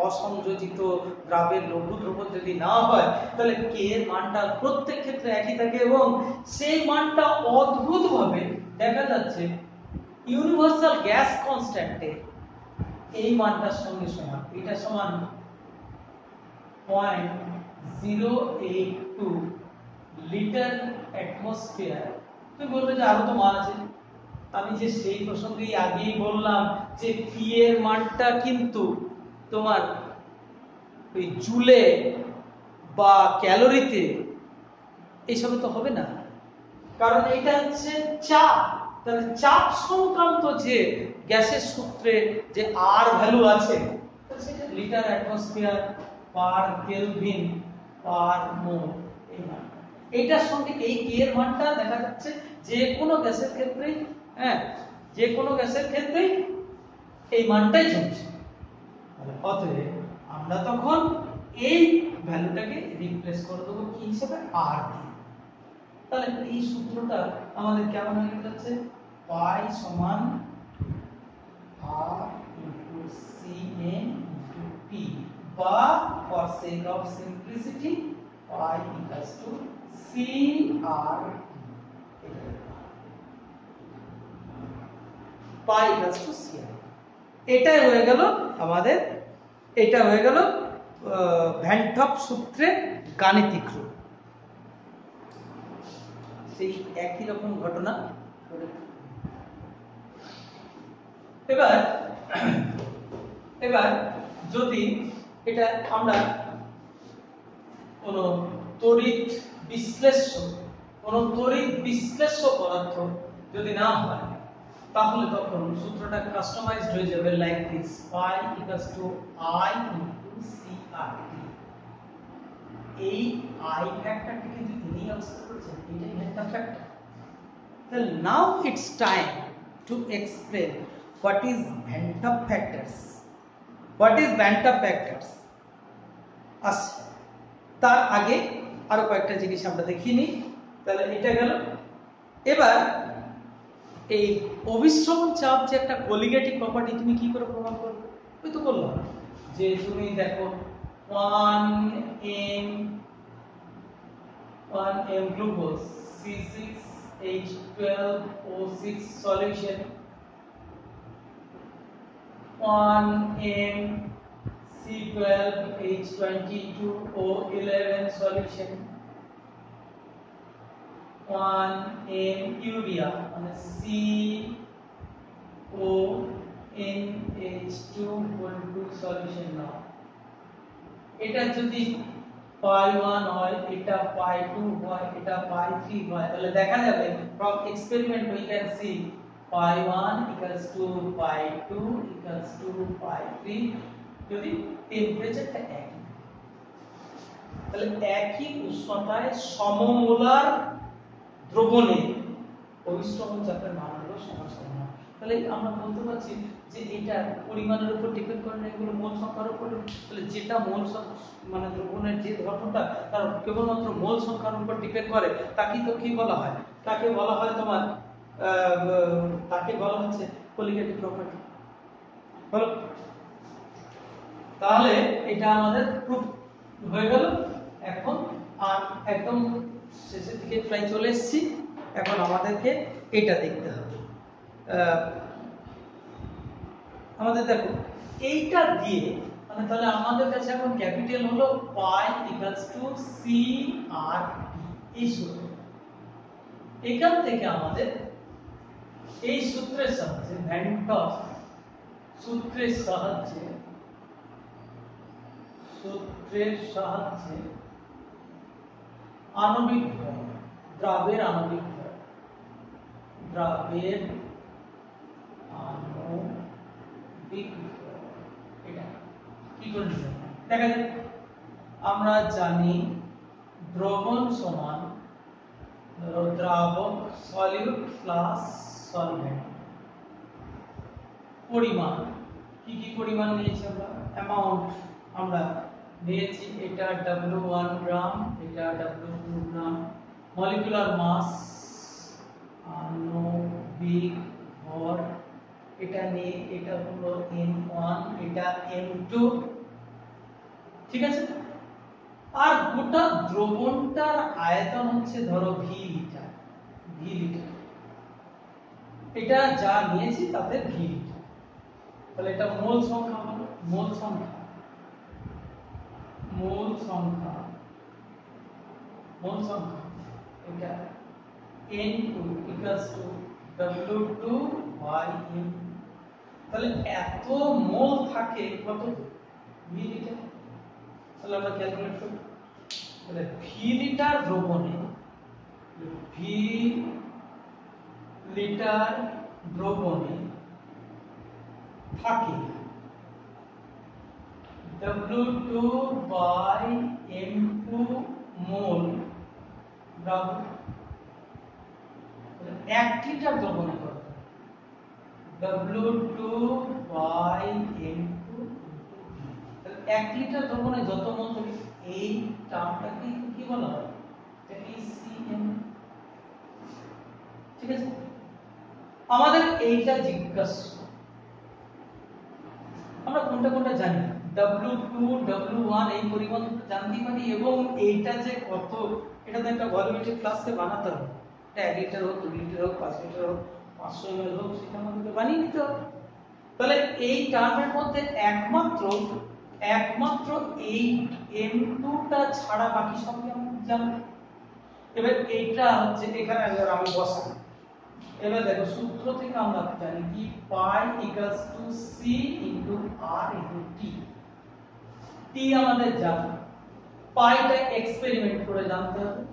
অসংযোজিত দ্রাবের লঘু দ্রবণ যদি না হয়, তাহলে k এর মানটা প্রত্যেক ক্ষেত্রে একই থাকে, এবং সেই মানটা অদ্ভুতভাবে দেখা যাচ্ছে ইউনিভার্সাল গ্যাস কনস্ট্যান্টে এই মানটার সঙ্গে সমান, এটা সমান 0.082 লিটার অ্যাটমসফিয়ার। তুমি বলবে যে আরো তো মান আছে, আমি যে সেই প্রসঙ্গেই আগেই বললাম যে p এর মানটা কিন্তু তোমার ওই জুলে বা ক্যালোরিতে এইসবে তো হবে না, কারণ এটা হচ্ছে চাপ, তাহলে চাপ সংক্রান্ত যে গ্যাসের সূত্রে যে আর ভ্যালু আছে সেটা litre atmosphere per kelvin per mole, এই মান, এইটার সঙ্গে এই k এর মানটা দেখা যাচ্ছে যে কোনো গ্যাসের ক্ষেত্রেই, হ্যাঁ যে কোনো গ্যাসের ক্ষেত্রেই এই মানটাই চলছে, অতএব আমরা তখন এই ভ্যালুটাকে রিপ্লেস করে দেবো কি হিসেবে, আর দিয়ে, তাহলে এই সূত্রটা আমাদের কেমন হয়ে যাচ্ছে, পাই সমান r * Cm * T, বা for sake of simplicity pi = CR, pi = CR, এটাই হয়ে গেল আমাদের, এটা হয়ে গেল ভ্যান টপ সূত্রের গাণিতিক রূপ। সেই একই রকম ঘটনা এবার যদি এটা আমরা কোন তড়িৎ বিশ্লেষ্য পদার্থ যদি না হয়, তাহলে তখন সূত্রটা কাস্টমাইজড হয়ে যাবে like this, pi = I * CRT, এই I ফ্যাক্টরটিকে যদি তিনি আবিষ্কার করেছেন, এটাই ভ্যান্টা factor. Well, now it's time to explain what is Van 't Hoff factors. What is Van 't Hoff factors? তার আগে আরো কয়েকটা জিনিস আমরা দেখিয়ে নিই, তাহলে এটা গেল। এবার এই অভিস্রবণ চাপ যে একটা কোলিগেটিভ প্রপার্টি, তুমি কি করে প্রমাণ করবে? ওই তো বললাম যে তুমি দেখো 1m glucose C6H12O6 solution, 1m C12H22O11 solution, 1m urea মানে CONH2 solution নাও। এটা যদি পাই 1 হয়, এটা পাই 2 হয়, এটা পাই 3 হয়, তাহলে দেখা যাবে from experiment we can see pi 1 = pi 2 = pi 3, যদি টেম্পারেচারটা একই, তাহলে একই উষ্ণতায় সমমোলার দ্রবণে অভিস্রবণ চাপের মান হলো সমান। তাহলে আমরা বলতে পারছি যে এটা পরিমাণের উপর ডিপেন্ড করে না, এগুলো মোল সংখ্যার উপর, তাহলে যেটা মোল মানে দ্রবণের যে গঠনটা তার কেবলমাত্র মোল সংখ্যার উপর ডিপেন্ড করে, তাকে তো কি বলা হয়, তাকে বলা হয় তোমার তাকে বলা হচ্ছে কলিগেটিভ প্রপার্টি। হলো? তাহলে এটা আমাদের প্রুফ হয়ে গেল। এখন আর একদম শেষের দিকে প্রায় চলে এসেছি। এখন আমাদেরকে এটা দেখতে হবে। আমাদের দেখো এইটা দিয়ে মানে তাহলে আমাদের কাছে এখন ক্যাপিটাল হলো পাই ইকুয়ালস টু সি আর টি, এই সূত্র। এখান থেকে আমাদের এই সূত্রের সাহায্যে ভ্যান টফ সূত্রের সাহায্যে আণবিক ভর, দ্রাবের আণবিক ভর, দ্রাবের আণবিক ভর এটা কি করে দেখা যায়? আমরা জানি দ্রবণ সমান দ্রাবক সলিউট প্লাস সলভেন্ট। পরিমাণ কি কি পরিমাণ নিয়েছি আমরা? অ্যামাউন্ট আমরা নিয়েছি এটা W1 গ্রাম, এটা W2 গ্রাম। মলিকুলার মাস আণবিক ভর এটা নিয়ে এটা হলো M1, এটা M2, ঠিক আছে। আর গোটা দ্রবণটার আয়তন হচ্ছে ধরো V লিটার, এটা যা নিয়েছি তাতে V লিটার। তাহলে এটা মোল সংখ্যা হলো, মোল সংখ্যা এটা N2 equals to W2 by M। তাহলে এত মোল থাকে কত? V litre. তাহলে আমরা ক্যালকুলেট করি। তাহলে V লিটার দ্রবণে থাকে W2 by M2 mole দ্রাবক। 1 litre দ্রবণে কত? W2 by M2 তাহলে 1 লিটার দ্রবণে যত মোল থাকে এই টার্মটাকে কি বলা হয়? এটাকে CM, ঠিক আছে। আমাদের এইটা জিজ্ঞাসা, আমরা কোনটা কোনটা জানি, W2 W1 এই পরিমাণ জানতে পারি, এবং এইটা যে কত এটা তো একটা ভলিউমেট্রিক ফ্লাস্কে বানাতে হবে। এটা 1 লিটার হোক, 2 লিটার হোক, 5 লিটার হোক, 500 ml হোক, সেটা আমাদেরকে বানিয়ে নিতে হবে। তাহলে এই টার্মের মধ্যে একমাত্র এই M2টা ছাড়া বাকি সব আমরা জানি। এবার এইটা হচ্ছে এখানে আমি বসাই। এবার দেখো সূত্র থেকে আমরা জানি কি pi equals to C into R into T. T আমাদের জানি, পাইটা এক্সপেরিমেন্ট করে জানতে হবে।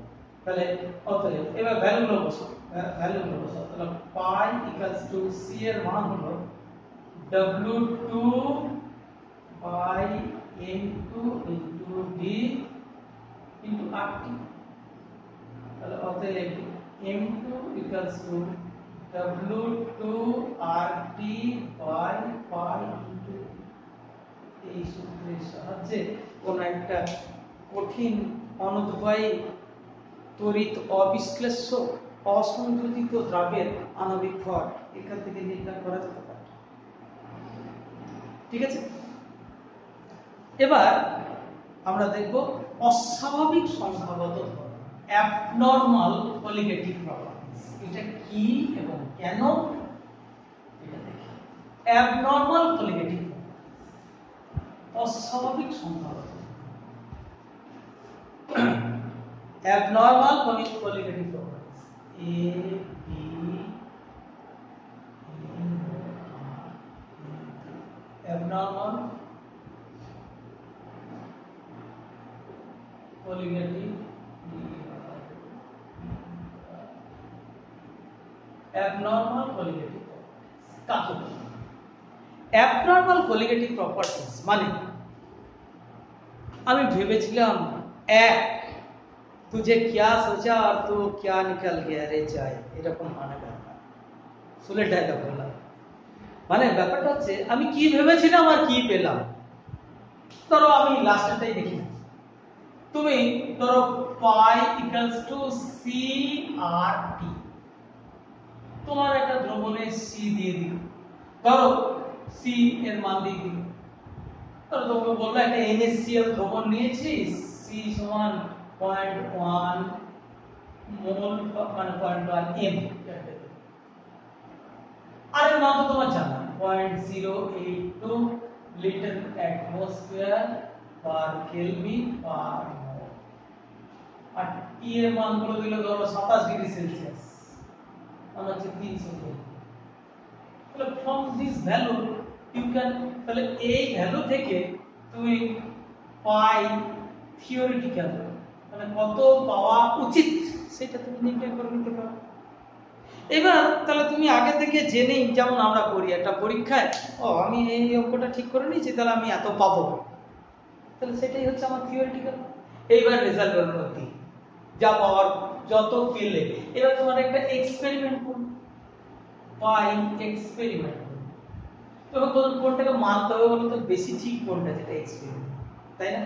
তাহলে অতএব এবার ভ্যালুগুলো বসাও, তাহলে পাই ইকুয়ালস টু সি এর মান হলো W2 by M2 into D into RT। তাহলে অতএব M2 equals to W2 RT by pi into এই সূত্রের সাহায্যে কোন একটা কঠিন অনুদ্বয়ী তড়িৎ অবিশ্লেষ্য অসংযোজিত দ্রব্যের আণবিক ভর এখান থেকে নির্ণয় করা যেতে পারে, ঠিক আছে। এবার আমরা দেখব অস্বাভাবিক সংখ্যাগত ধর্ম, অ্যাবনরমাল কলিগেটিভ প্রপার্টিজ। এটা কি এবং কেন এটা দেখি। অ্যাবনরমাল কলিগেটিভ প্রপার্টিজ, অস্বাভাবিক সংখ্যাগত। Abnormal colligative properties A B abnormal colligative কাকে বলে? abnormal colligative properties মানে আমি ভেবেছিলাম এক, तुझे क्या सोचा और तू क्या निकल गया रे जाए, এরকম মানে ব্যাপার। ফুলের ডায়লগ বলা মানে ব্যাপারটা হচ্ছে আমি কি ভেবেছিলাম আর কি পেলাম। ধরো আমি লাস্টেরটাই দেখি, তুমি ধরো পাই ইকুয়ালস টু সি আর টি, তোমার একটা দ্রবণে সি দিয়ে দিল, ধরো সি এর মান দিয়ে দিল, তাহলে তোমাকে বললো একটা NaCl দ্রবণ নিয়েছি, সি সমান 0.1 মোল মানে 0.1 এম, আর এর মান তো তোমার জানা 0.082 litre atmosphere per kelvin per mole. আর টি এর মান গুলো দিল ধরো 27 ডিগ্রি সেলসিয়াস, আমরা হচ্ছে 300 কেলভিন। তাহলে from this value you can, তাহলে এই ভ্যালু থেকে তুমি পাই থিওরিটিক্যাল মানে কত পাওয়া উচিত সেটা তুমি নির্ণয় করে নিতে পারো। এবার তাহলে তুমি আগে থেকে জেনেই, যেমন আমরা করি একটা পরীক্ষায়, ও আমি এই অঙ্কটা ঠিক করে নিয়েছি তাহলে আমি এত পাবো, তাহলে সেটাই হচ্ছে আমার থিওরিটিক্যাল। এইবার রেজাল্ট বেরোলো কি, যা পাওয়ার যত পেলে, এবার তোমার একটা এক্সপেরিমেন্ট করো, পাই এক্সপেরিমেন্ট করো। তখন তোমার কোনটাকে মানতে হবে বলো তো, বেশি ঠিক কোনটা, যেটা এক্সপেরিমেন্ট, তাই না?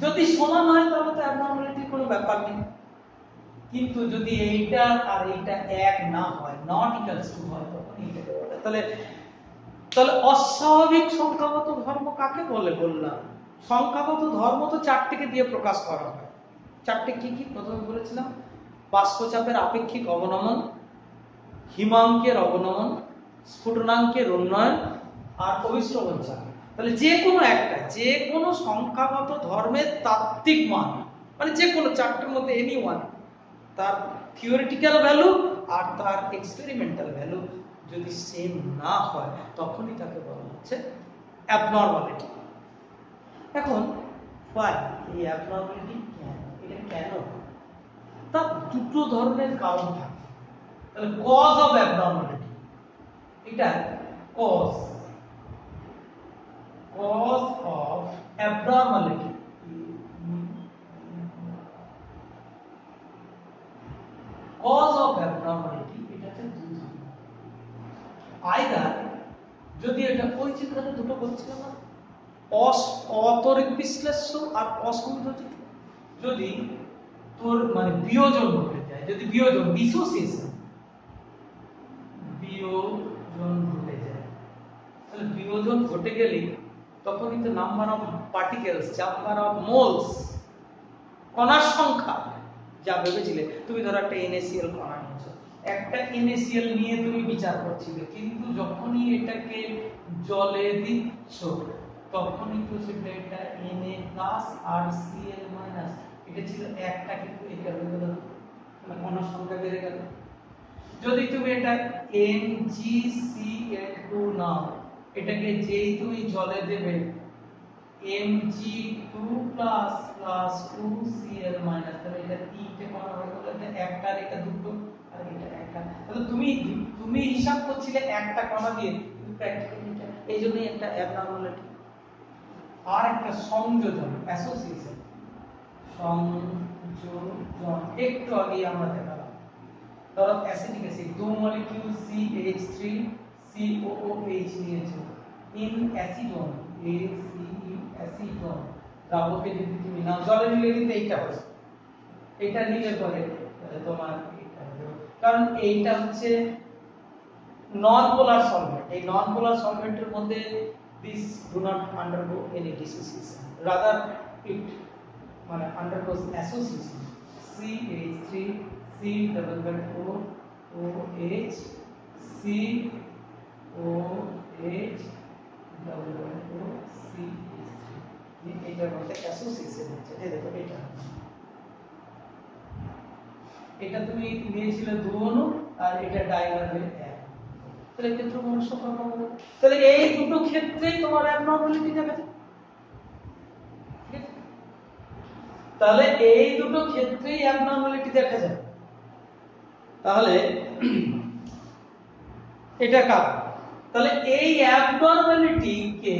যদি সমান হয় তাহলে তো অ্যাবনর্মালিটির কোনো ব্যাপার নেই, কিন্তু যদি এইটা আর এইটা এক না হয়, নট ইকুয়ালস টু হয়, তখন এইটা বলে। তাহলে তাহলে অস্বাভাবিক সংখ্যাগত ধর্ম কাকে বলে বললাম? সংখ্যাগত ধর্ম তো চারটিকে দিয়ে প্রকাশ করা হয়। চারটি কি কি প্রথমে বলেছিলাম? বাষ্পচাপের আপেক্ষিক অবনমন, হিমাঙ্কের অবনমন, স্ফুটনাঙ্কের উন্নয়ন আর অভিস্রবণ চাপ। তাহলে যে কোনো একটা, যে কোনো সংখ্যাগত ধর্মের তাত্ত্বিক মান, মানে যে কোনো চারটির মধ্যে এনি ওয়ান, তার থিওরিটিক্যাল ভ্যালু আর তার এক্সপেরিমেন্টাল ভ্যালু যদি সেম না হয়, তখনই তাকে বলা হচ্ছে অ্যাবনর্মালিটি। এখন ভাই এই অ্যাবনর্মালিটি কেন, এটা কেন? তার দুটো ধরনের কারণ থাকে। তাহলে কজ অফ অ্যাবনর্মালিটি, এটা cause of abnormality, cause of abnormality এটা হচ্ছে দুই ধরনের। আইদার যদি এটা ওই চিত্রটা দুটো বলছিলাম না, অতরিক বিশ্লেষ্য আর অসংযোজিত, যদি তোর মানে বিয়োজন ঘটে যায়, যদি বিয়োজন ডিসোসিয়েশন ঘটে যায়, তাহলে বিয়োজন ঘটে গেলে তখনই তো number of particles, number of moles, কণার সংখ্যা যা ভেবেছিলে, তুমি ধরো একটা NaCl কণা নিয়েছো, একটা NaCl নিয়ে তুমি বিচার করছিলে, কিন্তু যখনই এটাকে জলে দিচ্ছ তখনই তো সেটা এটা Na+ আর Cl-, এটা ছিল একটা, কিন্তু এটা হয়ে গেল মানে কণার সংখ্যা বেড়ে গেল। যদি তুমি এটা MgCl2 নাও, এটাকে যেই তুমি জলে দেবে Mg2+ 2Cl-, তাহলে এটা তিনটে কণা হয়ে গেল, এটা একটা আর এটা দুটো আর এটা একটা। তাহলে তুমি হিসাব করছিলে একটা কণা দিয়ে, কিন্তু প্র্যাকটিক্যালি এটা, এইজন্যই একটা অ্যাবনর্মালিটি। আর একটা সংযোজন, অ্যাসোসিয়েশন, সংযোজন একটু আগে আমরা দেখালাম। ধরো অ্যাসিটিক অ্যাসিড, দু মলিকিউল CH3 COOH নিয়েছো, ইন অ্যাসিডন অ্যাসিডন দ্রাবকে যদি তুমি নাও, জলে নিলে কিন্তু এইটা হবে, এটা নিলে পরে তোমার এটা হবে, কারণ এইটা হচ্ছে নন পোলার সলভেন্ট। এই নন পোলার সলভেন্টের মধ্যে this do not undergo any dissociation, rather it মানে undergoes association, CH3 C=O2OH COH CH3, এইটার মধ্যে অ্যাসোসিয়েশন হচ্ছে। এই দেখো এটা, এটা তুমি নিয়েছিলে 2 অণু আর এটা ডাইমারের 1, তাহলে ক্ষেত্র মনুষ্য সংখ্যা হবে। তাহলে এই দুটো ক্ষেত্রেই তোমার অ্যাবনর্মালিটি দেখা যায়। তাহলে এই দুটো ক্ষেত্রেই অ্যাবনর্মালিটি দেখা যায়। তাহলে এটা কার, তাহলে এই অ্যাবনর্মালিটিকে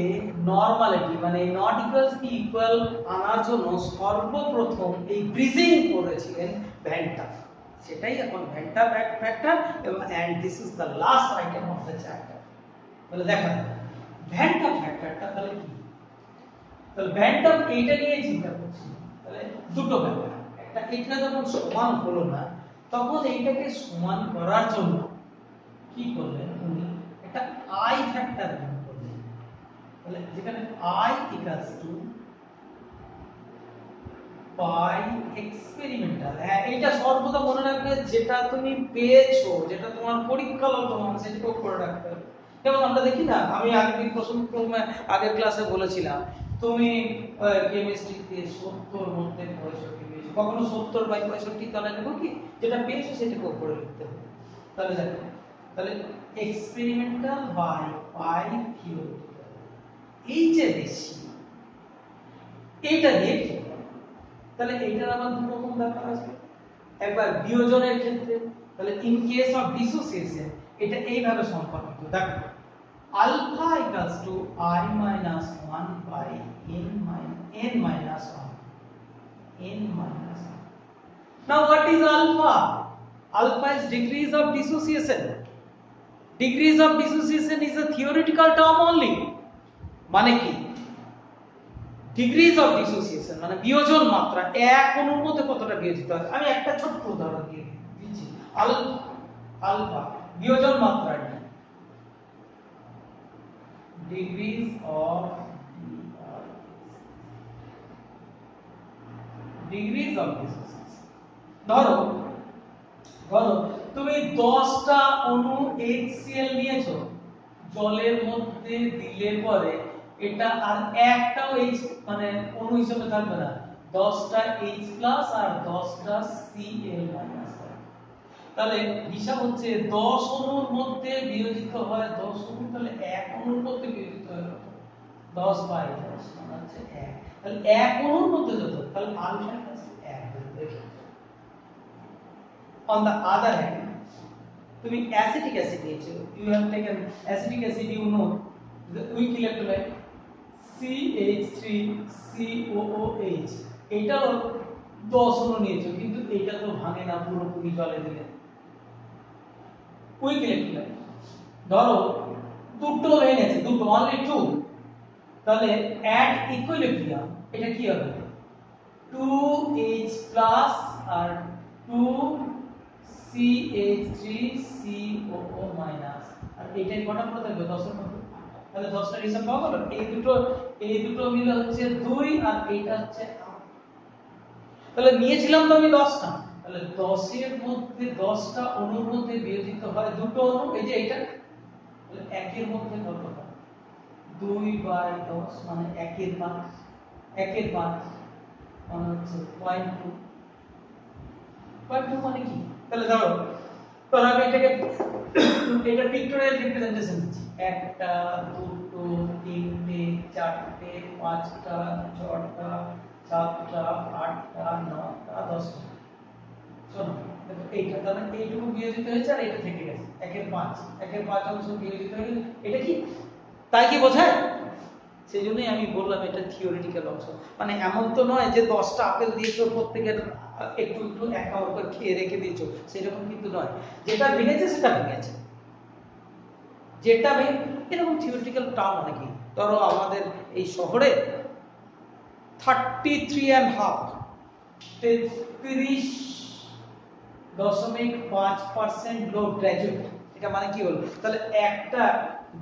নরমালিটি মানে নট ইকুয়ালস কি ইকুয়াল আনার জন্য সর্বপ্রথম এই ব্রিজিং করেছিলেন ভ্যান টাফ। সেটাই এখন ভ্যান টাফ ফ্যাক্টর, এবং and this is the last item of the chapter. তাহলে দেখা ভ্যান টাফ ফ্যাক্টরটা তাহলে কি, তাহলে ভ্যান টাফ এইটা নিয়ে চিন্তা করছি। তাহলে দুটো ব্যাপার, একটা এটা যখন সমান হলো না, তখন এইটাকে সমান করার জন্য কি করলেন উনি একটা আই ফ্যাক্টর বের করলেন, তাহলে যেখানে I equals to pi experimental. হ্যাঁ, এটা সর্বদা মনে রাখবে, যেটা তুমি পেয়েছো, যেটা তোমার পরীক্ষাগত মান, সেটাও করে রাখতে হবে। যেমন আমরা দেখি না, আমি আগের প্রথম আগের ক্লাসে বলেছিলাম, তুমি কেমিস্ট্রিতে 70 মধ্যে 65 পেয়েছো, কখনো 70 বাই 65 তাহলে নেবো কি, যেটা পেয়েছো সেটাকে উপরে লিখতে হবে। তাহলে দেখো, তাহলে এক্সপেরিমেন্টাল বাই পাই থিওরিটিক্যাল, এই যে বেশি এইটা দিয়ে, তাহলে এইটার আবার দুটো রকম ব্যাপার আছে। একবার বিয়োজনের ক্ষেত্রে, তাহলে ইন কেস অফ ডিসোসিয়েশন এটা এইভাবে সম্পর্কিত। দেখো alpha equals to i minus 1 by n minus 1, n minus 1. Now what is alpha? Alpha is degrees of dissociation. Degrees of dissociation is a theoretical term only. মানে কি, degrees of dissociation মানে বিয়োজন মাত্রা, এক অণুর মধ্যে কতটা বিয়োজিত হয়। আমি একটা ছোট্ট উদাহরণ দিয়ে দিচ্ছি। আলফা বিয়োজন মাত্রা, ডিগ্রিজ অফ ডিসোসিয়েশন। ধরো তুমি 10টা অণু HCl নিয়েছো, জলের মধ্যে দিলে পরে এটা আর একটাও H মানে অণু হিসেবে থাকবে না, 10টা H+ আর 10টা Cl-। তাহলে হিসাব হচ্ছে 10 অণুর মধ্যে বিয়োজিত হয় 10 অণু, তাহলে এক অণুর মধ্যে বিয়োজিত হয় 10 বাই 10 মানে হচ্ছে 1। তাহলে এক অণুর মধ্যে যত, তাহলে আলফা হচ্ছে 1। On the other hand, তুমি অ্যাসিটিক অ্যাসিড নিয়েছো, you have taken acetic acid, you know the weak electrolyte CH3COOH, এটাও 10 অণু নিয়েছো, কিন্তু এটা তো ভাঙে না পুরোপুরি জলে দিলে, উইক ইলেকট্রোলাইট। ধরো দুটো ভেঙেছে, দুটো অনলি 2, তাহলে অ্যাট ইকুইলিব্রিয়াম এটা কি হবে, 2H+ আর 2CH3COO-, আর এটাই কটা পড়ে থাকবে 10 এর মধ্যে, তাহলে 10টার হিসাব পাওয়া গেল। এই দুটো মিলে হচ্ছে 2 আর এইটা হচ্ছে 8, তাহলে নিয়েছিলাম তো আমি 10টা, তাহলে 10 এর মধ্যে 10টা অণুর মধ্যে বিয়োজিত হয় দুটো অণু, এই যে এইটা, তাহলে একের মধ্যে কত হয় 2 বাই 10 মানে 1/5, 1/5 মানে হচ্ছে 0.2 মানে কি, তাহলে ধরো আমি এটাকে এটা পিক্টোরিয়াল রিপ্রেজেন্টেশন দিচ্ছি, 1টা 2টো 3টে 4টে 5টা 6টা 7টা 8টা 9টা 10টা। শোনো দেখো এইটা, তার মানে এইটুকু বিয়োজিত হয়েছে আর এটা থেকে গেছে 1/5 অংশ বিয়োজিত হয়ে গেছে, এটা কি তাই কি বোঝায়? সেই জন্যই আমি বললাম এটা থিওরিটিক্যাল অংশ, মানে এমন তো নয় যে 10টা আপেল দিয়েছো প্রত্যেকের একটু একটু এক কামড় করে খেয়ে রেখে দিয়েছো, সেরকম কিন্তু নয়, যেটা ভেঙেছে সেটা ভেঙেছে, যেটা এরকম থিওরিটিক্যাল টার্ম অনেকই। ধরো আমাদের এই শহরে 33.5% লোক গ্র্যাজুয়েট, এটা মানে কি হলো, তাহলে একটা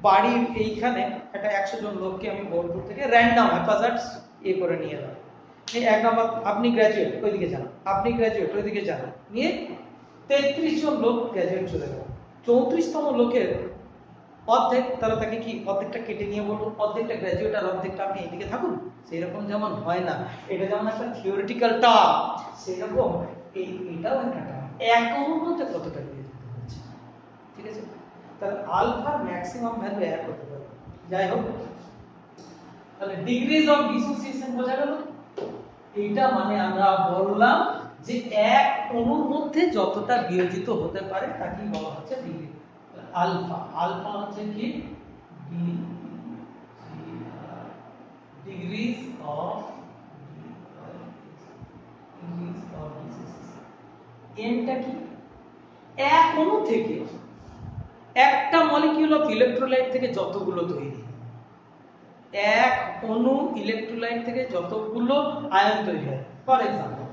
বাড়ির এইখানে একটা 100 জন লোককে আমি বোলপুর থেকে র্যান্ডম হ্যাপাজার্ড করে নিয়ে এলাম, এক নাম্বার আপনি গ্র্যাজুয়েট ওইদিকে যান, আপনি গ্র্যাজুয়েট ওইদিকে যান, নিয়ে 33 জন লোক গ্র্যাজুয়েট চলে গেল, 34তম লোকের অর্ধেক, তাহলে তাকে কি অর্ধেকটা কেটে নিয়ে বলবো অর্ধেকটা গ্র্যাজুয়েট আর অর্ধেকটা আপনি এইদিকে থাকুন, সেরকম যেমন হয় না, এটা যেমন একটা থিওরিটিক্যাল টার্ম, সেরকম এটাও একটা টার্ম, এক অণুর মধ্যে কতটা বিয়োজিত হচ্ছে, ঠিক আছে। তাহলে আলফার ম্যাক্সিমাম ভ্যালু 1 হতে পারে। যাই হোক, তাহলে ডিগ্রিজ অফ ডিসোসিয়েশন বোঝা গেল, এইটা মানে আমরা বললাম যে এক অণুর মধ্যে যতটা বিয়োজিত হতে পারে তাকেই বলা হচ্ছে ডিগ্রি। আলফা হচ্ছে কি ডিগ্রিজ অফ এনটা কি, এক অণু থেকে একটা মলিকিউল অফ ইলেকট্রোলাইট থেকে যতগুলো তৈরি, এক অণু ইলেকট্রোলাইট থেকে যতগুলো আয়ন তৈরি হয়। ফর এক্সাম্পল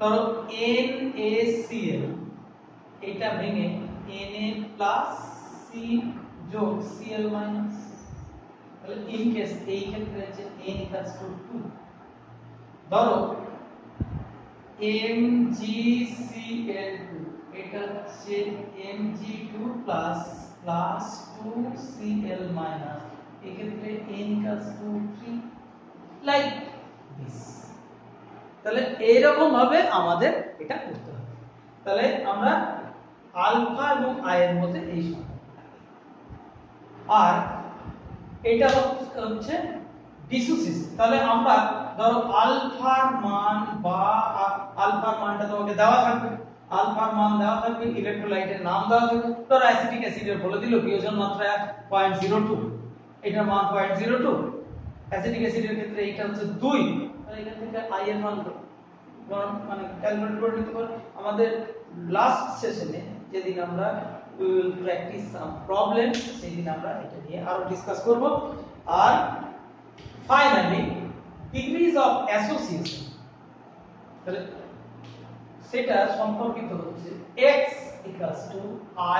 ধরো NaCl, এটা ভেঙে Na প্লাস সি যোগ Cl মাইনাস, তাহলে ইন কেস এই ক্ষেত্রে হচ্ছে n ইকুয়ালস টু 2, ধরো MgCl2 এটা হচ্ছে Mg2 প্লাস 2Cl মাইনাস, এই ক্ষেত্রে n equals to 3, like this. তাহলে এইরকম ভাবে আমাদের এটা করতে হবে। তাহলে আমরা আলফা এবং আই এর মধ্যে এই সম্পর্ক, আর এটা হচ্ছে ডিসোসিয়েশন। তাহলে আমরা ধরো আলফার মান বা আলফার মানটা তোমাকে দেওয়া থাকবে, আলফার মান দেওয়া থাকবে, ইলেকট্রোলাইটের নাম দেওয়া থাকবে। ধরো অ্যাসিটিক অ্যাসিডের বলে দিল বিয়োজন মাত্রা 0.02, এটার মান 0.02, অ্যাসিটিক অ্যাসিডের ক্ষেত্রে এটা হচ্ছে 2, তাহলে এখান থেকে আই এর মান মানে ক্যালকুলেট করে নিতে পারো। আমাদের লাস্ট সেশনে যেদিন আমরা উইল প্র্যাকটিস সাম প্রবলেম, সেদিন আমরা এটা নিয়ে আরো ডিসকাস করব। আর ফাইনালি ডিগ্রিজ অফ অ্যাসোসিয়েশন, তাহলে সেটা সম্পর্কিত হচ্ছে x equals to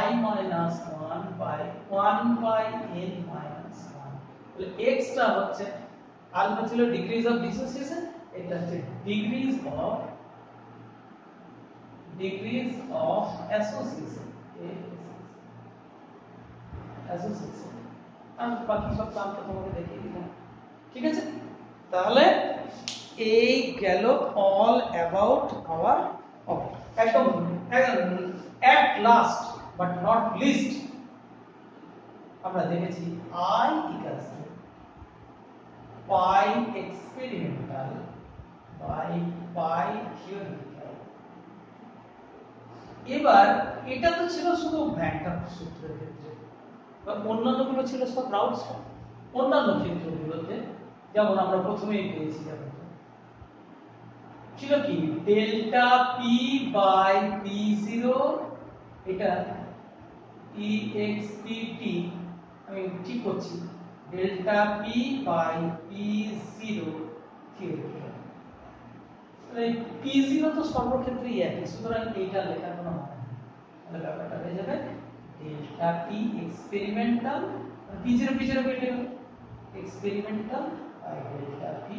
I minus 1 by 1 by n minus 1। তাহলে x টা হচ্ছে আলফা ছিল ডিগ্রিজ অফ ডিসোসিয়েশন, এটা হচ্ছে ডিগ্রিজ অফ অ্যাসোসিয়েশন, অ্যাসোসিয়েশন। আর বাকি সব টার্মটা তোমাকে দেখিয়ে দিলাম, ঠিক আছে? তাহলে এই গেল অল অ্যাবাউট আওয়ার টপিক। একদম at last but not least আমরা দেখেছি I equals to pi experimental by pi theoretical। এবার এটা তো ছিল শুধু ভ্যান ডার সূত্রের ক্ষেত্রে, অন্যান্যগুলো ছিল সব রাউলস ফর্ম। অন্যান্য ক্ষেত্রগুলোতে যেমন আমরা প্রথমেই পেয়েছি, যেমন ছিল কি delta P by P zero, এটা expt, আমি ঠিক করছি, delta P by P zero theoretical. এই পি জিরো তো সর্বক্ষেত্রেই একই, সুতরাং এইটা লেখার কোনো মানে নেই। তাহলে ব্যাপারটা হয়ে যাবে delta P experimental, P zero কেটে যাবে, experimental by delta P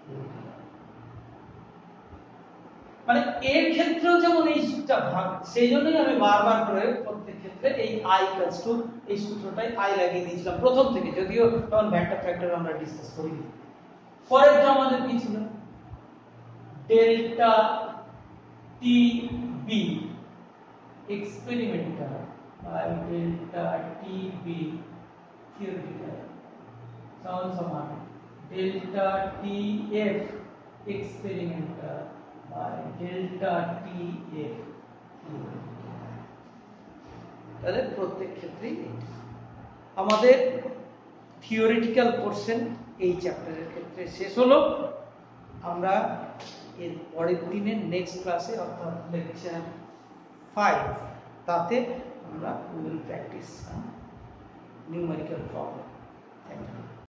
theoretical. মানে এর ক্ষেত্রেও যেমন এইটা ভাগ, সেই জন্যই আমি বারবার করে প্রত্যেক ক্ষেত্রে এই I ইকুয়ালস টু এই সূত্রটাই I লাগিয়ে দিয়েছিলাম প্রথম থেকে, যদিও তখন ভ্যান্টা ফ্যাক্টর আমরা ডিসকাস করিনি। পরেরটা আমাদের কি ছিল, delta T B experimental by delta T B theoretical সমান delta T F experimental by delta TF। তাহলে প্রত্যেক ক্ষেত্রেই আমাদের থিওরিটিক্যাল পোরশন এই চ্যাপ্টারের ক্ষেত্রে শেষ হলো। আমরা এর পরের দিনে নেক্সট ক্লাসে অর্থাৎ লেকচার 5 তাতে আমরা will practice numerical problem. Thank you.